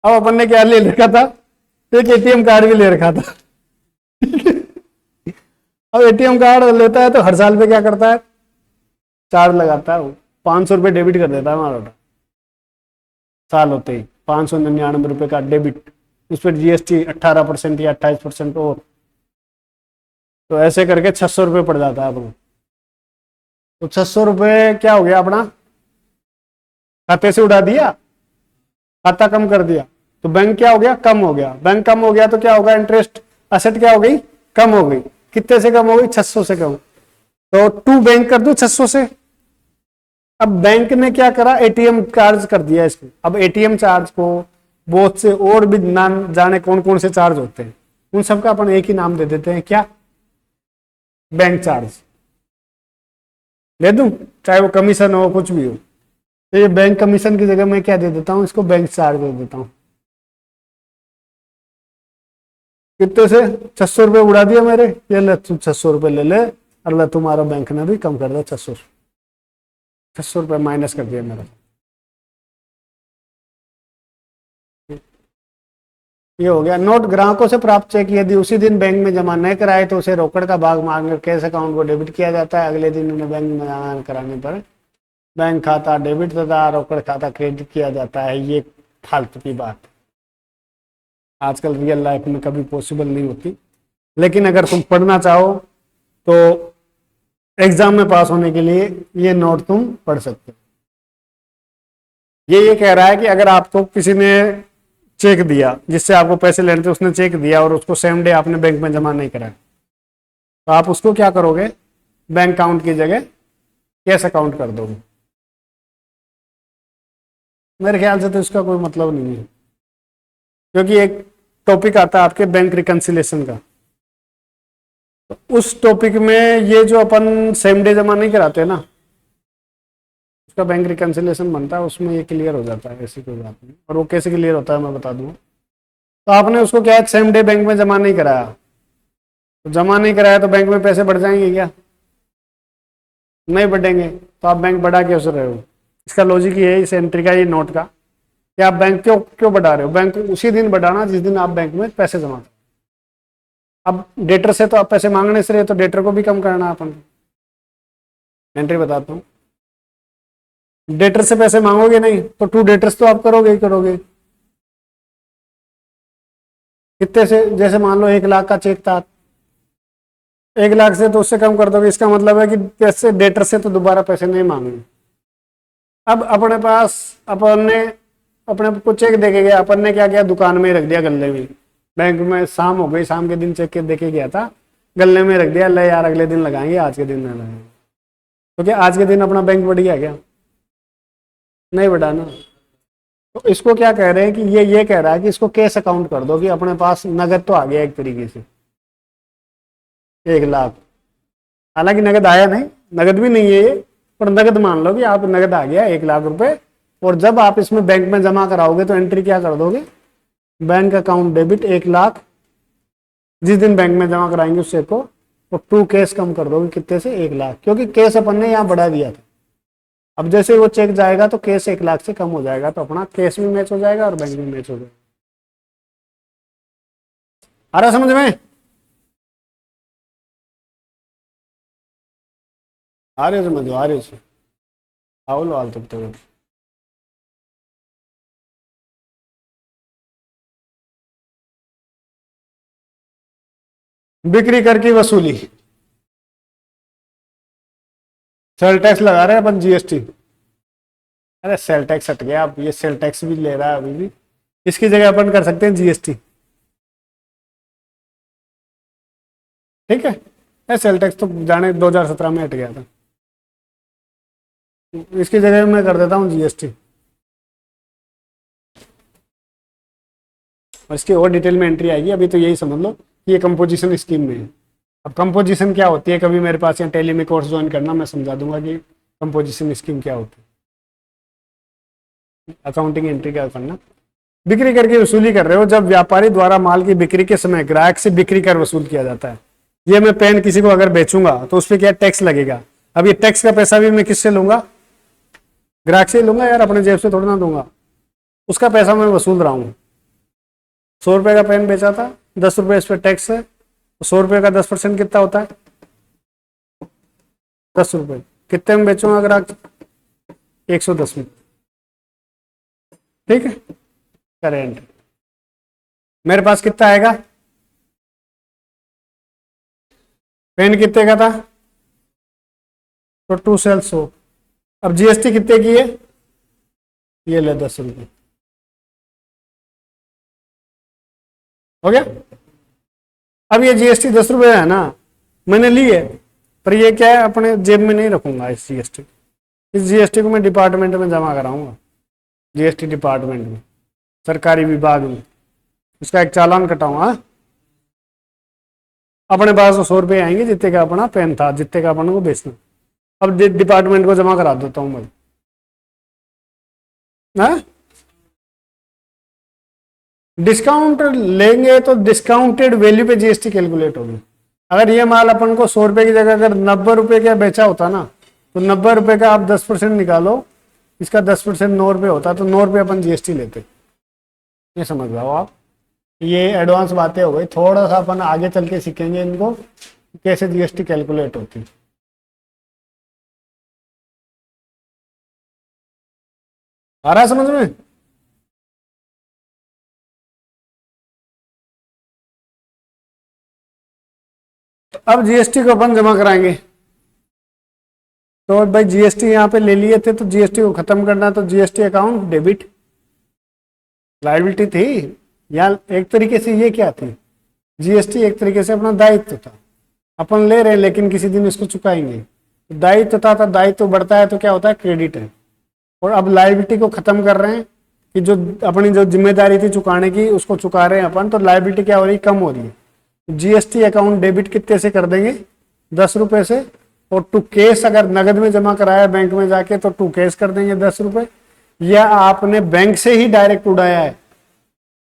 अब अपन ने क्या ले रखा था? एक एटीएम कार्ड भी ले रखा था। अब एटीएम कार्ड लेता है तो हर साल पे क्या करता है? चार्ज लगाता है। वो 500 रुपये डेबिट कर देता है हमारा। साल होते ही 599 रुपये का डेबिट। उस पर जीएसटी 18% या 28% और। तो ऐसे करके 600 रुपये पड़ जाता है अपना। तो 600 रुपये क्या हो गया अपना? खाते से उड़ा दिया, खाता कम कर दिया। तो बैंक क्या हो गया? कम हो गया। बैंक कम हो गया तो क्या होगा? इंटरेस्ट असेट क्या हो गई? कम हो गई। कितने से कम हो गई? 600 से कम। तो टू बैंक कर दो 600 से। अब बैंक ने क्या करा? एटीएम चार्ज कर दिया इसको। अब एटीएम चार्ज को बहुत से और भी ना जाने कौन कौन से चार्ज होते हैं, उन सबका अपन एक ही नाम दे देते हैं। क्या? बैंक चार्ज दे दूं, चाहे वो कमीशन हो कुछ भी हो। तो ये बैंक कमीशन की जगह मैं क्या दे देता हूं? इसको बैंक चार्ज दे देता हूं। कितने से? 600 रुपये उड़ा दिया मेरे। ये ले तू 600 रुपये ले ले। अल्लाह तुम्हारा बैंक ने भी कम कर दिया 600। 600 रुपये माइनस कर दिया मेरा। ये हो गया। नोट ग्राहकों से प्राप्त चेक यदि उसी दिन बैंक में जमा नहीं कराए तो उसे रोकड़ का भाग मांगकर कैश अकाउंट को डेबिट किया जाता है। अगले दिन उन्हें बैंक में जमा कराने पर बैंक खाता डेबिट तथा रोकड़ खाता क्रेडिट किया जाता है। ये फालतू की बात आजकल रियल लाइफ में कभी पॉसिबल नहीं होती। लेकिन अगर तुम पढ़ना चाहो तो एग्जाम में पास होने के लिए ये नोट तुम पढ़ सकते हो। ये कह रहा है कि अगर आपको किसी ने चेक दिया, जिससे आपको पैसे लेने थे, उसने चेक दिया और उसको सेम डे आपने बैंक में जमा नहीं कराया, तो आप उसको क्या करोगे? बैंक अकाउंट की जगह कैश अकाउंट कर दोगे। मेरे ख्याल से तो इसका कोई मतलब नहीं है, क्योंकि एक टॉपिक आता है आपके बैंक रिकंसिलेशन का। तो उस टॉपिक में ये जो अपन सेम डे जमा नहीं कराते ना, उसका बैंक रिकंसिलेशन बनता है। उसमें ये क्लियर हो जाता है, ऐसी कोई बात नहीं। और वो कैसे क्लियर होता है मैं बता दूंगा। तो आपने उसको क्या है, सेम डे बैंक में जमा नहीं कराया, तो जमा नहीं कराया तो बैंक में पैसे बढ़ जाएंगे क्या? नहीं बढ़ेंगे। तो आप बैंक बढ़ा के उस रहे हो। इसका लॉजिक ये है, इस एंट्री का, ये नोट का, कि आप बैंक क्यों क्यों बढ़ा रहे हो? बैंक को उसी दिन बढ़ाना जिस दिन आप बैंक में पैसे जमा करो। अब डेटर से तो आप पैसे मांगने से रहे, तो डेटर को भी कम करना अपन। एंट्री बताता हूँ। डेटर से पैसे मांगोगे नहीं, तो टू डेटर्स तो आप करोगे ही करोगे। कितने से, जैसे मान लो 1 लाख का चेक था, 1 लाख से तो उससे कम कर दोगे, इसका मतलब है कि पैसे डेटर से तो दोबारा पैसे नहीं मांगेंगे। अब अपने पास अपन ने अपने को चेक देके गया, अपन ने क्या किया, दुकान में ही रख दिया गले में, बैंक में शाम हो गई, शाम के दिन चेक के देके गया था, गले में रख दिया, ले यार अगले दिन लगाएंगे, आज के दिन नहीं लगाएंगे। तो क्या आज के दिन अपना बैंक बढ़ गया क्या? नहीं बढ़ा ना। तो इसको क्या कह रहे हैं कि ये कह रहा है कि इसको कैश अकाउंट कर दो, कि अपने पास नगद तो आ गया एक तरीके से 1 लाख। हालांकि नगद आया नहीं, नगद भी नहीं है ये, पर नगद मान लो कि आप नगद आ गया 1 लाख रुपए। और जब आप इसमें बैंक में जमा कराओगे तो एंट्री क्या कर दोगे, बैंक अकाउंट डेबिट 1 लाख, जिस दिन बैंक में जमा कराएंगे उस चेक को, तो टू कैश कम कर दोगे कितने से, 1 लाख, क्योंकि कैश अपन ने यहाँ बढ़ा दिया था। अब जैसे वो चेक जाएगा तो कैश 1 लाख से कम हो जाएगा, तो अपना कैश भी मैच हो जाएगा और बैंक भी मैच हो जाएगा। आ रहा समझ में? आ रहे समझ, आ रहे आओ लो हाल तक तो। बिक्री कर की वसूली, सेल टैक्स लगा रहे हैं अपन, जीएसटी। अरे सेल टैक्स हट गया, अब ये सेल टैक्स भी ले रहा है अभी भी, इसकी जगह अपन कर सकते हैं जीएसटी। ठीक है, सेल टैक्स तो जाने 2017 में हट गया था, इसकी जगह मैं कर देता हूँ जीएसटी। और इसकी और डिटेल में एंट्री आएगी, अभी तो यही समझ लो कि ये कंपोजिशन स्कीम में है। अब कंपोजिशन क्या होती है, कभी मेरे पास यहाँ टेली में कोर्स ज्वाइन करना, मैं समझा दूंगा कि कंपोजिशन स्कीम क्या होती है, अकाउंटिंग एंट्री क्या करना। बिक्री कर की वसूली कर रहे हो, जब व्यापारी द्वारा माल की बिक्री के समय ग्राहक से बिक्री कर वसूल किया जाता है। ये मैं पेन किसी को अगर बेचूंगा तो उस पर क्या टैक्स लगेगा। अब ये टैक्स का पैसा भी मैं किससे लूंगा, ग्राहक से लूंगा यार, अपने जेब से थोड़ा ना दूंगा। उसका पैसा मैं वसूल रहा हूँ। 100 रुपए का पेन बेचा था, 10 रुपए इस पर टैक्स है, 100 रुपए का 10% कितना होता है, 10 रुपए। कितने में बेचूंगा ग्राहक, 110 में। ठीक है, करेंट मेरे पास कितना आएगा, पेन कितने का था, तो 2 सेल्स हो। अब जीएसटी कितने की है, ये ले 10 रुपए, हो गया। अब ये जीएसटी 10 रुपए है ना, मैंने ली है, पर ये क्या है, अपने जेब में नहीं रखूंगा इस जीएसटी। इस जीएसटी को मैं डिपार्टमेंट में जमा कराऊंगा, जीएसटी डिपार्टमेंट में, सरकारी विभाग में, उसका एक चालान कटाऊंगा। अपने पास 100 रुपए आएंगे जितने का अपना पेन था, जितने का अपन को बेचना। अब डिपार्टमेंट को जमा करा देता हूं मैं, हाँ? डिस्काउंट लेंगे तो डिस्काउंटेड वैल्यू पे जीएसटी कैलकुलेट होगी। अगर ये माल अपन को 100 रुपए की जगह अगर 90 रुपए का बेचा होता ना, तो 90 रुपए का आप 10% निकालो, इसका 10% 9 रुपए होता, तो 9 रुपए अपन जीएसटी लेते। ये समझ लो आप, ये एडवांस बातें हो गई, थोड़ा सा अपन आगे चल के सीखेंगे इनको कैसे जीएसटी कैलकुलेट होती। आ रहा है समझ में? तो अब जीएसटी को अपन जमा कराएंगे, तो भाई जीएसटी यहाँ पे ले लिए थे, तो जीएसटी को खत्म करना, तो जीएसटी अकाउंट डेबिट, लायबिलिटी थी या एक तरीके से ये क्या थी, जीएसटी एक तरीके से अपना दायित्व था, अपन ले रहे हैं लेकिन किसी दिन इसको चुकाएंगे। तो दायित्व था, तो दायित्व बढ़ता है तो क्या होता है, क्रेडिट है। और अब लायबिलिटी को खत्म कर रहे हैं कि जो अपनी जो जिम्मेदारी थी चुकाने की उसको चुका रहे हैं अपन, तो लायबिलिटी क्या हो रही है, कम हो रही है। जीएसटी अकाउंट डेबिट कितने से कर देंगे, 10 रुपए से। और टू केस अगर नगद में जमा कराया बैंक में जाके तो टू केस कर देंगे 10 रुपए, या आपने बैंक से ही डायरेक्ट उड़ाया है,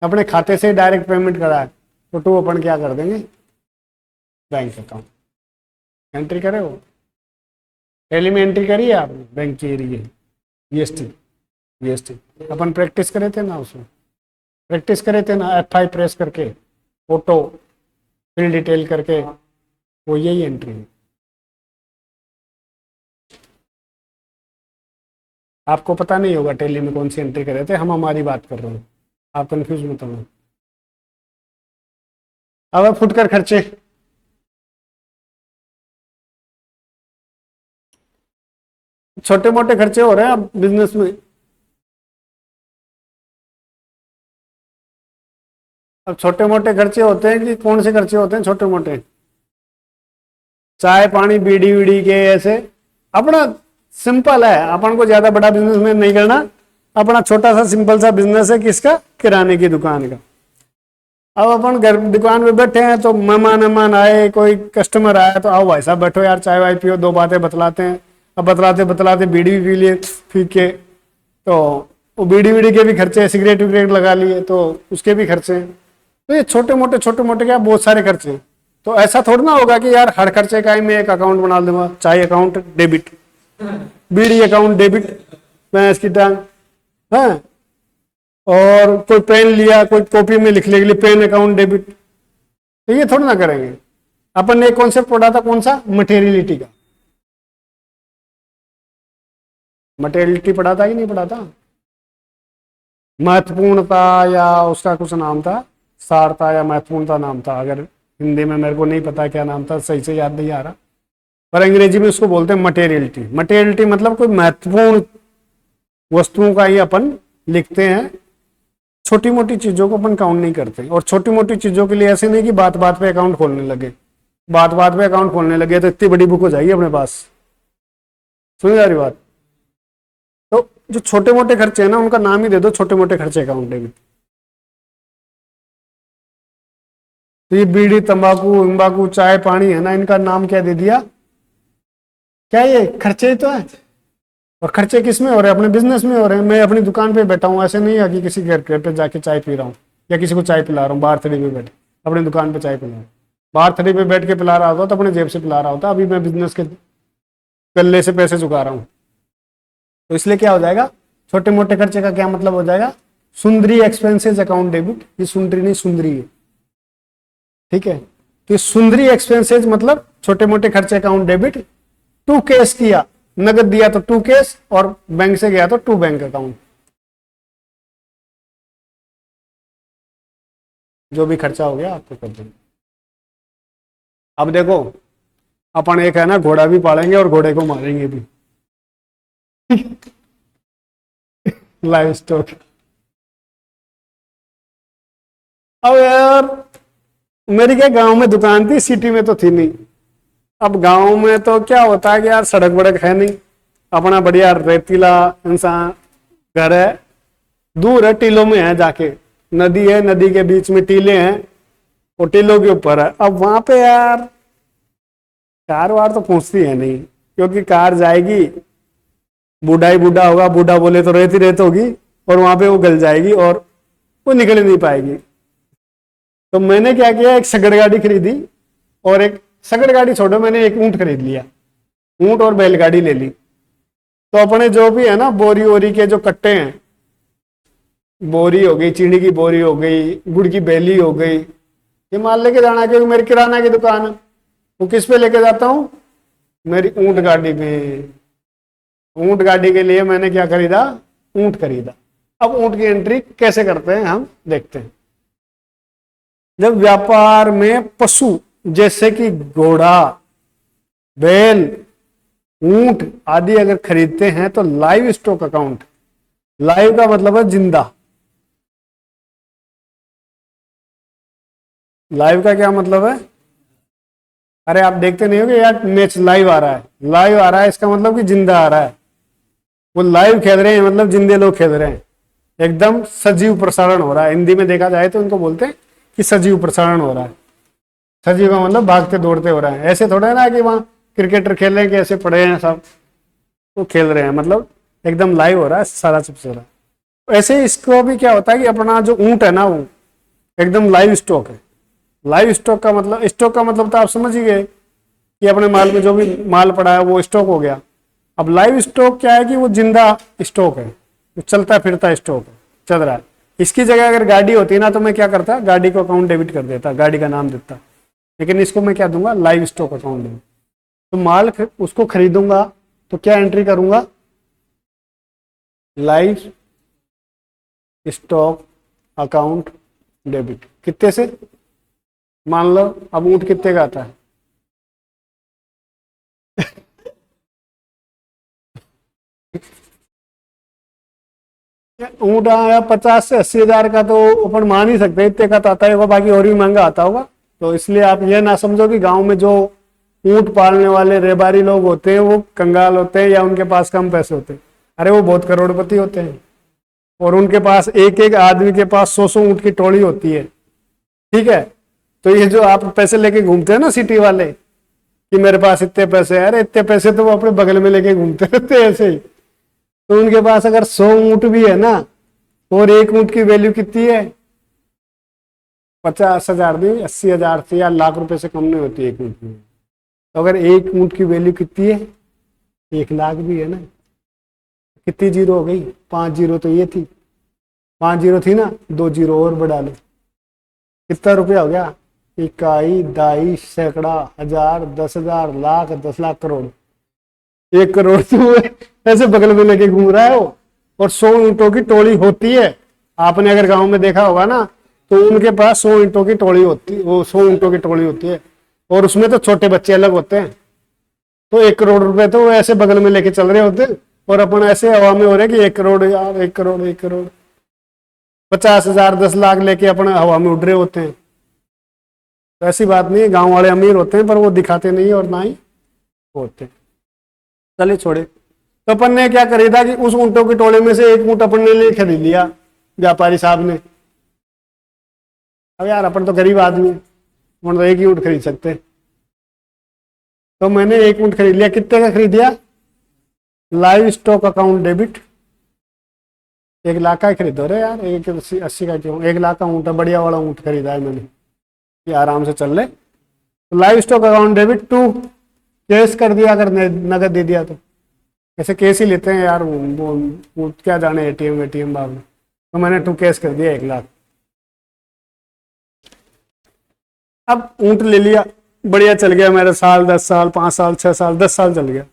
अपने खाते से ही डायरेक्ट पेमेंट करा है, तो टू अपन क्या कर देंगे, बैंक अकाउंट एंट्री करे। वो पहले में एंट्री करी है आपने बैंक के एरिए जीएसटी, जीएसटी अपन प्रैक्टिस करे थे ना, उसमें प्रैक्टिस करे थे ना, F5 प्रेस करके फोटो फिल डिटेल करके, वो यही एंट्री है। आपको पता नहीं होगा टैली में कौन सी एंट्री करे थे, हम हमारी बात कर रहे हैं, आप कंफ्यूज मत होना। अब फुटकर खर्चे, छोटे मोटे खर्चे हो रहे हैं अब बिजनेस में। अब छोटे मोटे खर्चे होते हैं कि कौन से खर्चे होते हैं छोटे मोटे, चाय पानी बीड़ी वीड़ी के ऐसे। अपना सिंपल है, अपन को ज्यादा बड़ा बिजनेस में नहीं करना, अपना छोटा सा सिंपल सा बिजनेस है किसका, किराने की दुकान का। अब अपन घर दुकान में बैठे हैं तो मेहमान आए, कोई कस्टमर आया तो आओ भाई साहब बैठो यार, चाय वाय पियो, दो बातें बतलाते हैं। अब बतलाते बतलाते बीड़ी भी पी लिए पी के, तो वो बीड़ी वीड़ी के भी खर्चे, सिगरेट विगरेट लगा लिए तो उसके भी खर्चे हैं। तो ये छोटे मोटे क्या बहुत सारे खर्चे हैं। तो ऐसा थोड़ा ना होगा कि यार हर खर्चे का ही मैं एक अकाउंट बना दूंगा, चाय अकाउंट डेबिट, बीड़ी अकाउंट डेबिट, मैं इसकी टांग है, और कोई पेन लिया, कोई कॉपी में लिखने के लिए पेन अकाउंट डेबिट, तो ये थोड़ा ना करेंगे। अपन ने एक कॉन्सेप्ट पढ़ा था कौन सा, मटेरियलिटी का, मटेरियलिटी पढ़ा था कि नहीं पढ़ा था, महत्वपूर्णता या उसका कुछ नाम था, सारता या महत्वपूर्णता नाम था, अगर हिंदी में मेरे को नहीं पता क्या नाम था, सही से याद नहीं आ रहा, पर अंग्रेजी में उसको बोलते हैं मटेरियलिटी। मटेरियलिटी मतलब कोई महत्वपूर्ण वस्तुओं का ही अपन लिखते हैं, छोटी मोटी चीजों को अपन काउंट नहीं करते। और छोटी मोटी चीजों के लिए ऐसे नहीं कि बात बात पे अकाउंट खोलने लगे, बात बात पे अकाउंट खोलने लगे तो इतनी बड़ी बुक हो जाएगी अपने पास, सुनी जा रही बात। तो जो छोटे मोटे खर्चे हैं ना, उनका नाम ही दे दो छोटे मोटे खर्चे अकाउंट डेबिट। तो ये बीड़ी तंबाकू इम्बाकू चाय पानी है ना, इनका नाम क्या दे दिया, क्या ये खर्चे ही तो है। और खर्चे किस में हो रहे हैं, अपने बिजनेस में हो रहे हैं। मैं अपनी दुकान पे बैठा हूँ, ऐसे नहीं है कि किसी घर पे जाके चाय पी रहा हूँ या किसी को चाय पिला रहा हूँ, बाहर थड़ी पे बैठ अपनी दुकान पे चाय पिला रहा हूँ। बाहर थड़ी पे बैठ के पिला रहा होता तो अपने जेब से पिला रहा होता, अभी मैं बिजनेस के गल्ले से पैसे चुका रहा हूँ। तो इसलिए क्या हो जाएगा, छोटे मोटे खर्चे का क्या मतलब हो जाएगा, सुंदरी एक्सपेंसेस अकाउंट डेबिट। ये सुंदरी नहीं सुंदरी है, ठीक है। तो ये सुंदरी एक्सपेंसेस मतलब छोटे मोटे खर्चे अकाउंट डेबिट। टू केस किया, नगद दिया तो टू केस, और बैंक से गया तो टू बैंक अकाउंट। जो भी खर्चा हो गया आपको कर देंगे। अब देखो अपन एक है ना घोड़ा भी पालेंगे और घोड़े को मारेंगे भी लाइव स्टॉक। अब यार मेरी क्या गांव में दुकान थी, सिटी में तो थी नहीं। अब गांव में तो क्या होता है कि यार सड़क वड़क है नहीं, अपना बढ़िया रेतीला इंसान घर है, दूर है, टीलों में है, जाके नदी है, नदी के बीच में टीले हैं, और टीलों के ऊपर है। अब वहां पे यार कार वार तो पहुंचती है नहीं, क्योंकि कार जाएगी, बूढ़ा ही बूढ़ा होगा, बूढ़ा बोले तो रेत ही रेत होगी, और वहां पे वो गल जाएगी और वो निकल नहीं पाएगी। तो मैंने क्या किया, एक सगड़ गाड़ी खरीदी, और एक सगड़ गाड़ी छोड़ो, मैंने एक ऊंट खरीद लिया, ऊंट और बैलगाड़ी ले ली। तो अपने जो भी है ना बोरी वोरी के जो कट्टे हैं, बोरी हो गई, चीनी की बोरी हो गई, गुड़ की बैली हो गई, ये माल लेके जाना है, क्योंकि मेरी किराना की दुकान है। वो किस पे लेके जाता हूँ, मेरी ऊंट गाड़ी में। ऊंट गाड़ी के लिए मैंने क्या खरीदा, ऊंट खरीदा। अब ऊंट की एंट्री कैसे करते हैं हम देखते हैं। जब व्यापार में पशु जैसे कि घोड़ा, बैल, ऊंट आदि अगर खरीदते हैं तो लाइव स्टॉक अकाउंट, लाइव का मतलब है जिंदा। लाइव का क्या मतलब है, अरे आप देखते नहीं होगे यार मैच लाइव आ रहा है, लाइव आ रहा है इसका मतलब कि जिंदा आ रहा है। वो लाइव खेल रहे हैं मतलब जिंदे लोग खेल रहे हैं, एकदम सजीव प्रसारण हो रहा है। हिंदी में देखा जाए तो इनको बोलते हैं कि सजीव प्रसारण हो रहा है। सजीव का मतलब भागते दौड़ते हो रहा है। ऐसे थोड़ा है ना कि वहाँ क्रिकेटर खेल रहे हैं कि ऐसे पड़े हैं सब, वो खेल रहे हैं, मतलब एकदम लाइव हो रहा है सारा चिप्स हो रहा है। ऐसे इसको भी क्या होता है कि अपना जो ऊंट है ना वो एकदम लाइव स्टॉक है। लाइव स्टॉक का मतलब, स्टॉक का मतलब तो आप समझ ही गए कि अपने माल में जो भी माल पड़ा है वो स्टॉक हो गया। अब लाइव स्टॉक क्या है कि वो जिंदा स्टॉक है, वो चलता फिरता स्टॉक है, चल रहा है। इसकी जगह अगर गाड़ी होती ना तो मैं क्या करता, गाड़ी को अकाउंट डेबिट कर देता, गाड़ी का नाम देता। लेकिन इसको मैं क्या दूंगा, लाइव स्टॉक अकाउंट डेबिट। तो माल उसको खरीदूंगा तो क्या एंट्री करूंगा, लाइव स्टॉक अकाउंट डेबिट कितने से, मान लो अब ऊँट कितने का आता है? ऊँट आया 50 से 80 हजार का, तो अपन मान ही सकते हैं इतने का तो आता ही होगा, बाकी और भी महंगा आता होगा। तो इसलिए आप ये ना समझो कि गांव में जो ऊँट पालने वाले रेबारी लोग होते हैं वो कंगाल होते हैं या उनके पास कम पैसे होते हैं। अरे वो बहुत करोड़पति होते हैं, और उनके पास एक एक आदमी के पास 100 ऊँट की टोली होती है। ठीक है, तो ये जो आप पैसे लेके घूमते हैं ना सिटी वाले कि मेरे पास इतने पैसे हैं, अरे इतने पैसे तो वो अपने बगल में लेके घूमते रहते हैं ऐसे ही। तो उनके पास अगर 100 ऊँट भी है ना, और एक ऊँट की वैल्यू कितनी है? 50 हजार नहीं, 80 हजार से या लाख रुपए से कम नहीं होती एक ऊँट की। तो अगर एक ऊँट की वैल्यू कितनी है? 1 लाख भी है ना। कितनी जीरो हो गई? 5 जीरो तो ये थी, 5 जीरो थी ना, 2 जीरो और बढ़ा लो, कितना रुपया हो गया? इकाई, दाई, सैकड़ा, हजार, 10 हजार, लाख, 10 लाख, करोड़। 1 करोड़ तो ऐसे बगल में लेके घूम रहा है वो, और 100 ईंटों की टोली होती है। आपने अगर गांव में देखा होगा ना, तो उनके पास 100 ईंटों की टोली होती, वो 100 ईंटों की टोली होती है, और उसमें तो छोटे बच्चे अलग होते हैं। तो 1 करोड़ रुपए तो वो ऐसे बगल में लेके चल रहे होते हैं, और अपन ऐसे हवा में हो रहे कि 1 करोड़ यार, 1 करोड़, 1 करोड़, 50 हजार, 10 लाख लेके अपन हवा में उड़ रहे होते हैं। तो ऐसी बात नहीं है, गांव वाले अमीर होते हैं पर वो दिखाते नहीं और ना ही होते। चलिए छोड़े। तो अपन ने क्या खरीदा कि उस ऊँटों की टोले में से एक ऊँट अपन ने ले खरीद लिया, व्यापारी साहब ने। अब यार अपन तो गरीब आदमी है, अपन तो एक ही ऊँट खरीद सकते हैं। तो मैंने एक ऊँट खरीद लिया। कितने का खरीद लिया? Live stock account debit 1 lakh का ही खरीदो रे यार, 180 का क्यों? 1 लाख का ऊँट है, बढ़िया वाला ऊँट खरीदा है मैंने कि आराम से चल ले। तो livestock account debit to cash कर दिया, अगर नगद दे दिया तो ऐसे केस ही लेते हैं यार, वो क्या जाने एटीएम वेटीएम बाद में। तो मैंने टू कैश कर दिया 1 लाख। अब ऊँट ले लिया, बढ़िया चल गया मेरा, साल, 10 साल, 5 साल, 6 साल, 10 साल चल गया।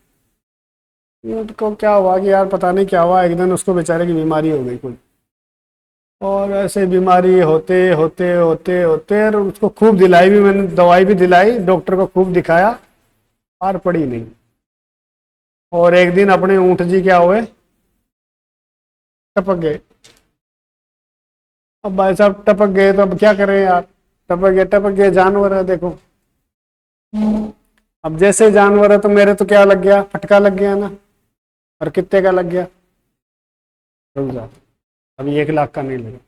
ऊँट को क्या हुआ कि यार पता नहीं क्या हुआ, एक दिन उसको बेचारे की बीमारी हो गई कोई, और ऐसे बीमारी होते होते होते होते और उसको खूब दिलाई भी मैंने, दवाई भी दिलाई, डॉक्टर को खूब दिखाया, और पड़ी नहीं। और एक दिन अपने ऊँट जी क्या हुए, टपक गए। अब भाई साहब टपक गए तो अब क्या करें यार, टपक गए, जानवर है देखो। अब जैसे जानवर है तो मेरे तो क्या लग गया, फटका लग गया ना। और कितने का लग गया? रुक जा, अभी 1 लाख का नहीं लगा।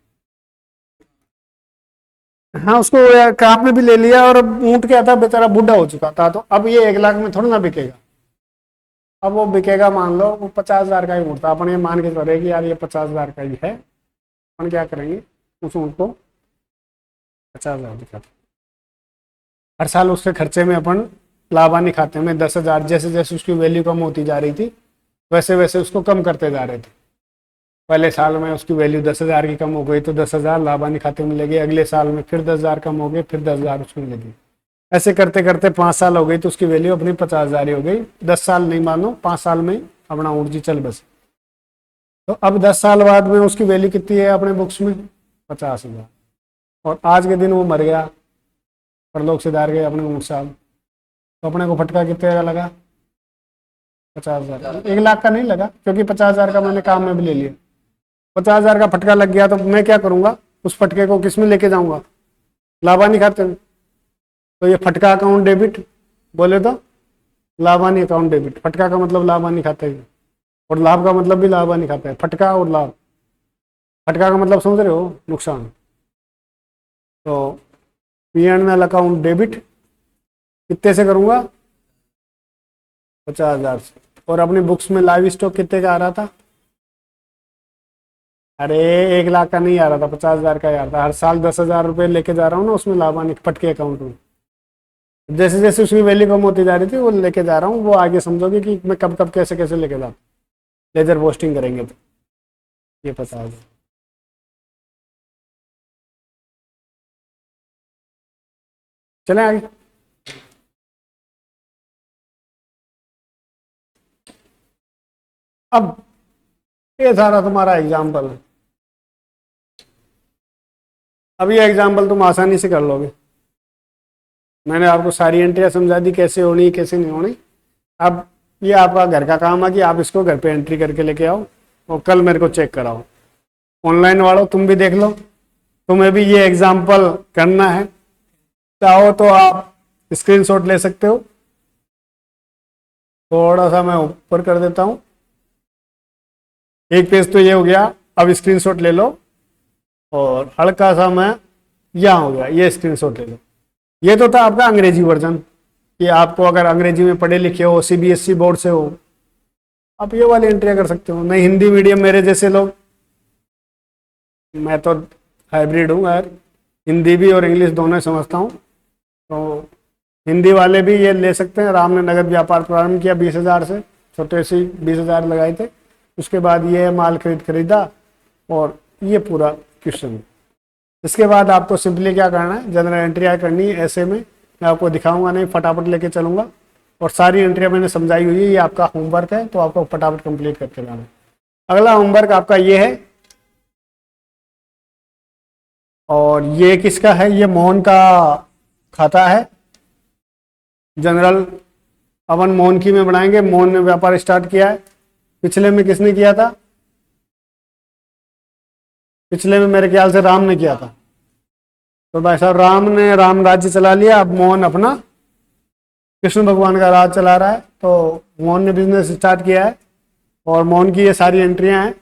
हाँ, उसको काम में भी ले लिया, और अब ऊँट क्या था, बेचारा बूढ़ा हो चुका था, तो अब ये 1 लाख में थोड़ा ना बिकेगा। अब वो बिकेगा, मान लो वो 50 हजार का ही ऊँट था, अपन ये मान के चल रहे कि यार ये 50 हजार का ही है। अपन क्या करेंगे, उस ऊँट को 50 हजार दिखा, हर साल उसके खर्चे में अपन लाभानी खाते में 10 हजार, जैसे जैसे उसकी वैल्यू कम होती जा रही थी वैसे वैसे उसको कम करते जा रहे थे। पहले साल में उसकी वैल्यू 10 हजार की कम हो गई तो 10 हजार लाभानी खाते में लगे, अगले साल में फिर 10 हजार कम हो गए, फिर 10 हजार उसमें लगे। ऐसे करते करते 5 साल हो गई तो उसकी वैल्यू अपनी 50 हजार ही हो गई। 10 साल नहीं मानो, 5 साल में अपना ऊँट जी चल बस। तो अब 10 साल बाद में उसकी वैल्यू कितनी है अपने बुक्स में? 50 हजार। और आज के दिन वो मर गया, परलोक सिधार गए अपने ऊँट साहब। तो अपने को फटका कितने का लगा? 50 हजार। 1 लाख का नहीं लगा, क्योंकि 50 हजार का मैंने काम में भी ले लिया। 50 हजार का फटका लग गया तो मैं क्या करूंगा, उस फटके को किस में लेके जाऊंगा? लाभानी खाते में। तो ये फटका अकाउंट डेबिट बोले तो लाभानी अकाउंट डेबिट। फटका का मतलब लाभानी खाता है, और लाभ का मतलब भी लाभानी खाता है। फटका और लाभ, फटका का मतलब समझ रहे हो, नुकसान। तो P&L अकाउंट डेबिट कितने से करूंगा? 50 हजार से। और अपनी बुक्स में लाइव स्टॉक कितने का आ रहा था? अरे 1 लाख का नहीं आ रहा था, 50 हजार का ही आ रहा था। हर साल 10 हजार रुपये लेके जा रहा हूँ ना उसमें लाभानी फटके अकाउंट में। जैसे जैसे उसकी वैल्यू कम होती जा रही थी वो लेके जा रहा हूँ, वो आगे समझोगे कि मैं कब कब कैसे कैसे लेके जाता। लेजर पोस्टिंग करेंगे तो ये पता होगा। चलें आगे। अब ये सारा तुम्हारा एग्जाम्पल है। अब ये एग्जाम्पल तुम आसानी से कर लोगे। मैंने आपको सारी एंट्रियाँ समझा दी कैसे होनी कैसे नहीं होनी। अब ये आपका घर का काम है कि आप इसको घर पे एंट्री करके लेके आओ और कल मेरे को चेक कराओ। ऑनलाइन वालों तुम भी देख लो, तुम्हें भी ये एग्जाम्पल करना है, चाहो तो आप स्क्रीनशॉट ले सकते हो। थोड़ा सा मैं ऊपर कर देता हूँ। एक पेज तो ये हो गया, अब स्क्रीनशॉट ले लो और हल्का सा मैं यहाँ हो गया, ये स्क्रीनशॉट ले लो। ये तो था आपका अंग्रेजी वर्जन कि आपको अगर अंग्रेजी में पढ़े लिखे हो, सीबीएसई बोर्ड से हो, आप ये वाली एंट्रियाँ कर सकते हो। नहीं हिंदी मीडियम मेरे जैसे लोग, मैं तो हाइब्रिड हूँ यार, हिंदी भी और इंग्लिश दोनों समझता हूँ, तो हिंदी वाले भी ये ले सकते हैं। राम ने नगद व्यापार प्रारंभ किया 20,000 से, छोटे से 20,000 लगाए थे, उसके बाद ये माल खरीदा और ये पूरा क्वेश्चन। इसके बाद आपको सिंपली क्या करना है, जनरल एंट्रियाँ करनी है। ऐसे में मैं आपको दिखाऊंगा नहीं, फटाफट लेके चलूंगा और सारी एंट्रियाँ मैंने समझाई हुई है। ये आपका होमवर्क है, तो आपको फटाफट कंप्लीट करके जाना है। अगला होमवर्क आपका ये है, और ये किसका है, ये मोहन का खाता है जनरल। अपन मोहन की में बनाएंगे। मोहन ने व्यापार स्टार्ट किया है, पिछले में किसने किया था, पिछले में मेरे ख्याल से राम ने किया था। तो भाई साहब राम राज्य चला लिया, अब मोहन अपना कृष्ण भगवान का राज चला रहा है। तो मोहन ने बिजनेस स्टार्ट किया है और मोहन की ये सारी एंट्रियां हैं।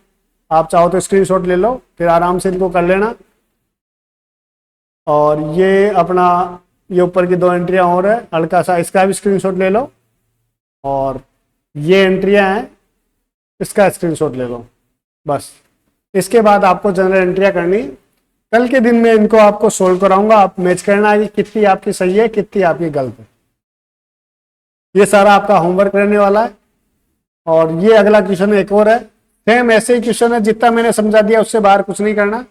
आप चाहो तो स्क्रीनशॉट ले लो, फिर आराम से इनको कर लेना। और ये अपना ये ऊपर की 2 एंट्रियां और है, हल्का सा इसका भी स्क्रीनशॉट ले लो। और ये एंट्रियां हैं, इसका स्क्रीनशॉट ले लो बस। इसके बाद आपको जनरल एंट्रियां करनी। कल के दिन में इनको आपको सोल्व कराऊंगा, आप मैच करना है कि कितनी आपकी सही है कितनी आपकी गलत है। ये सारा आपका होमवर्क रहने वाला है। और ये अगला क्वेश्चन एक और है, सेम ऐसे ही क्वेश्चन है, जितना मैंने समझा दिया उससे बाहर कुछ नहीं करना,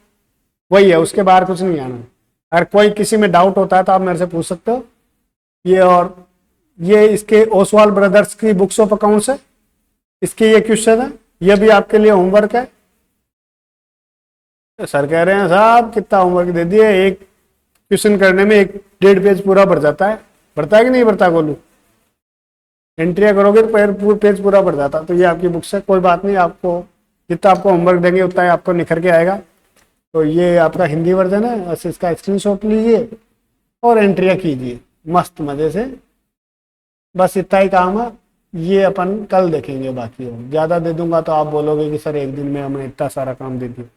वही है, उसके बाहर कुछ नहीं आना। अगर कोई किसी में डाउट होता है तो आप मेरे से पूछ सकते हो। ये और ये इसके ओसवाल ब्रदर्स की बुक्स ऑफ अकाउंट्स है, इसके ये क्वेश्चन है, ये भी आपके लिए होमवर्क है। सर कह रहे हैं साहब कितना होमवर्क दे दिए, एक क्वेश्चन करने में 1.5 पेज पूरा भर जाता है। भरता है कि नहीं भरता गोलू? एंट्रिया करोगे तो पेज पूरा भर जाता। तो ये आपकी बुक्स है, कोई बात नहीं, आपको जितना आपको होमवर्क देंगे उतना ही आपको निखर के आएगा। तो ये आपका हिंदी वर्जन है, बस इसका स्क्रीनशॉट लीजिए और एंट्रिया कीजिए मस्त मज़े से। बस इतना ही काम है, ये अपन कल देखेंगे। बाकी हो ज़्यादा दे दूंगा तो आप बोलोगे कि सर एक दिन में हमें इतना सारा काम दे दिया।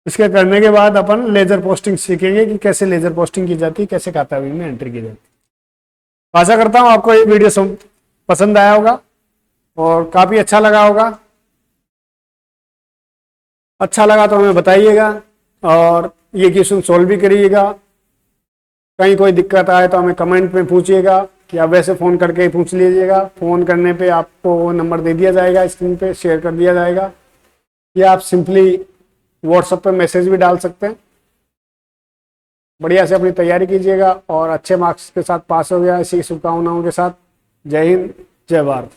इसके करने के बाद अपन लेजर पोस्टिंग सीखेंगे कि कैसे लेजर पोस्टिंग की जाती है, कैसे खाता में एंट्री की जाती है। आशा करता हूँ आपको ये वीडियो पसंद आया होगा और काफ़ी अच्छा लगा होगा। अच्छा लगा तो हमें बताइएगा और ये क्वेश्चन सोल्व भी करिएगा। कहीं कोई दिक्कत आए तो हमें कमेंट में पूछिएगा, या वैसे फ़ोन करके ही पूछ लीजिएगा। फ़ोन करने पे आपको वो नंबर दे दिया जाएगा, स्क्रीन पे शेयर कर दिया जाएगा, या आप सिंपली व्हाट्सएप पे मैसेज भी डाल सकते हैं। बढ़िया से अपनी तैयारी कीजिएगा और अच्छे मार्क्स के साथ पास हो गया, इसी शुभकामनाओं के साथ। जय हिंद, जय भारत।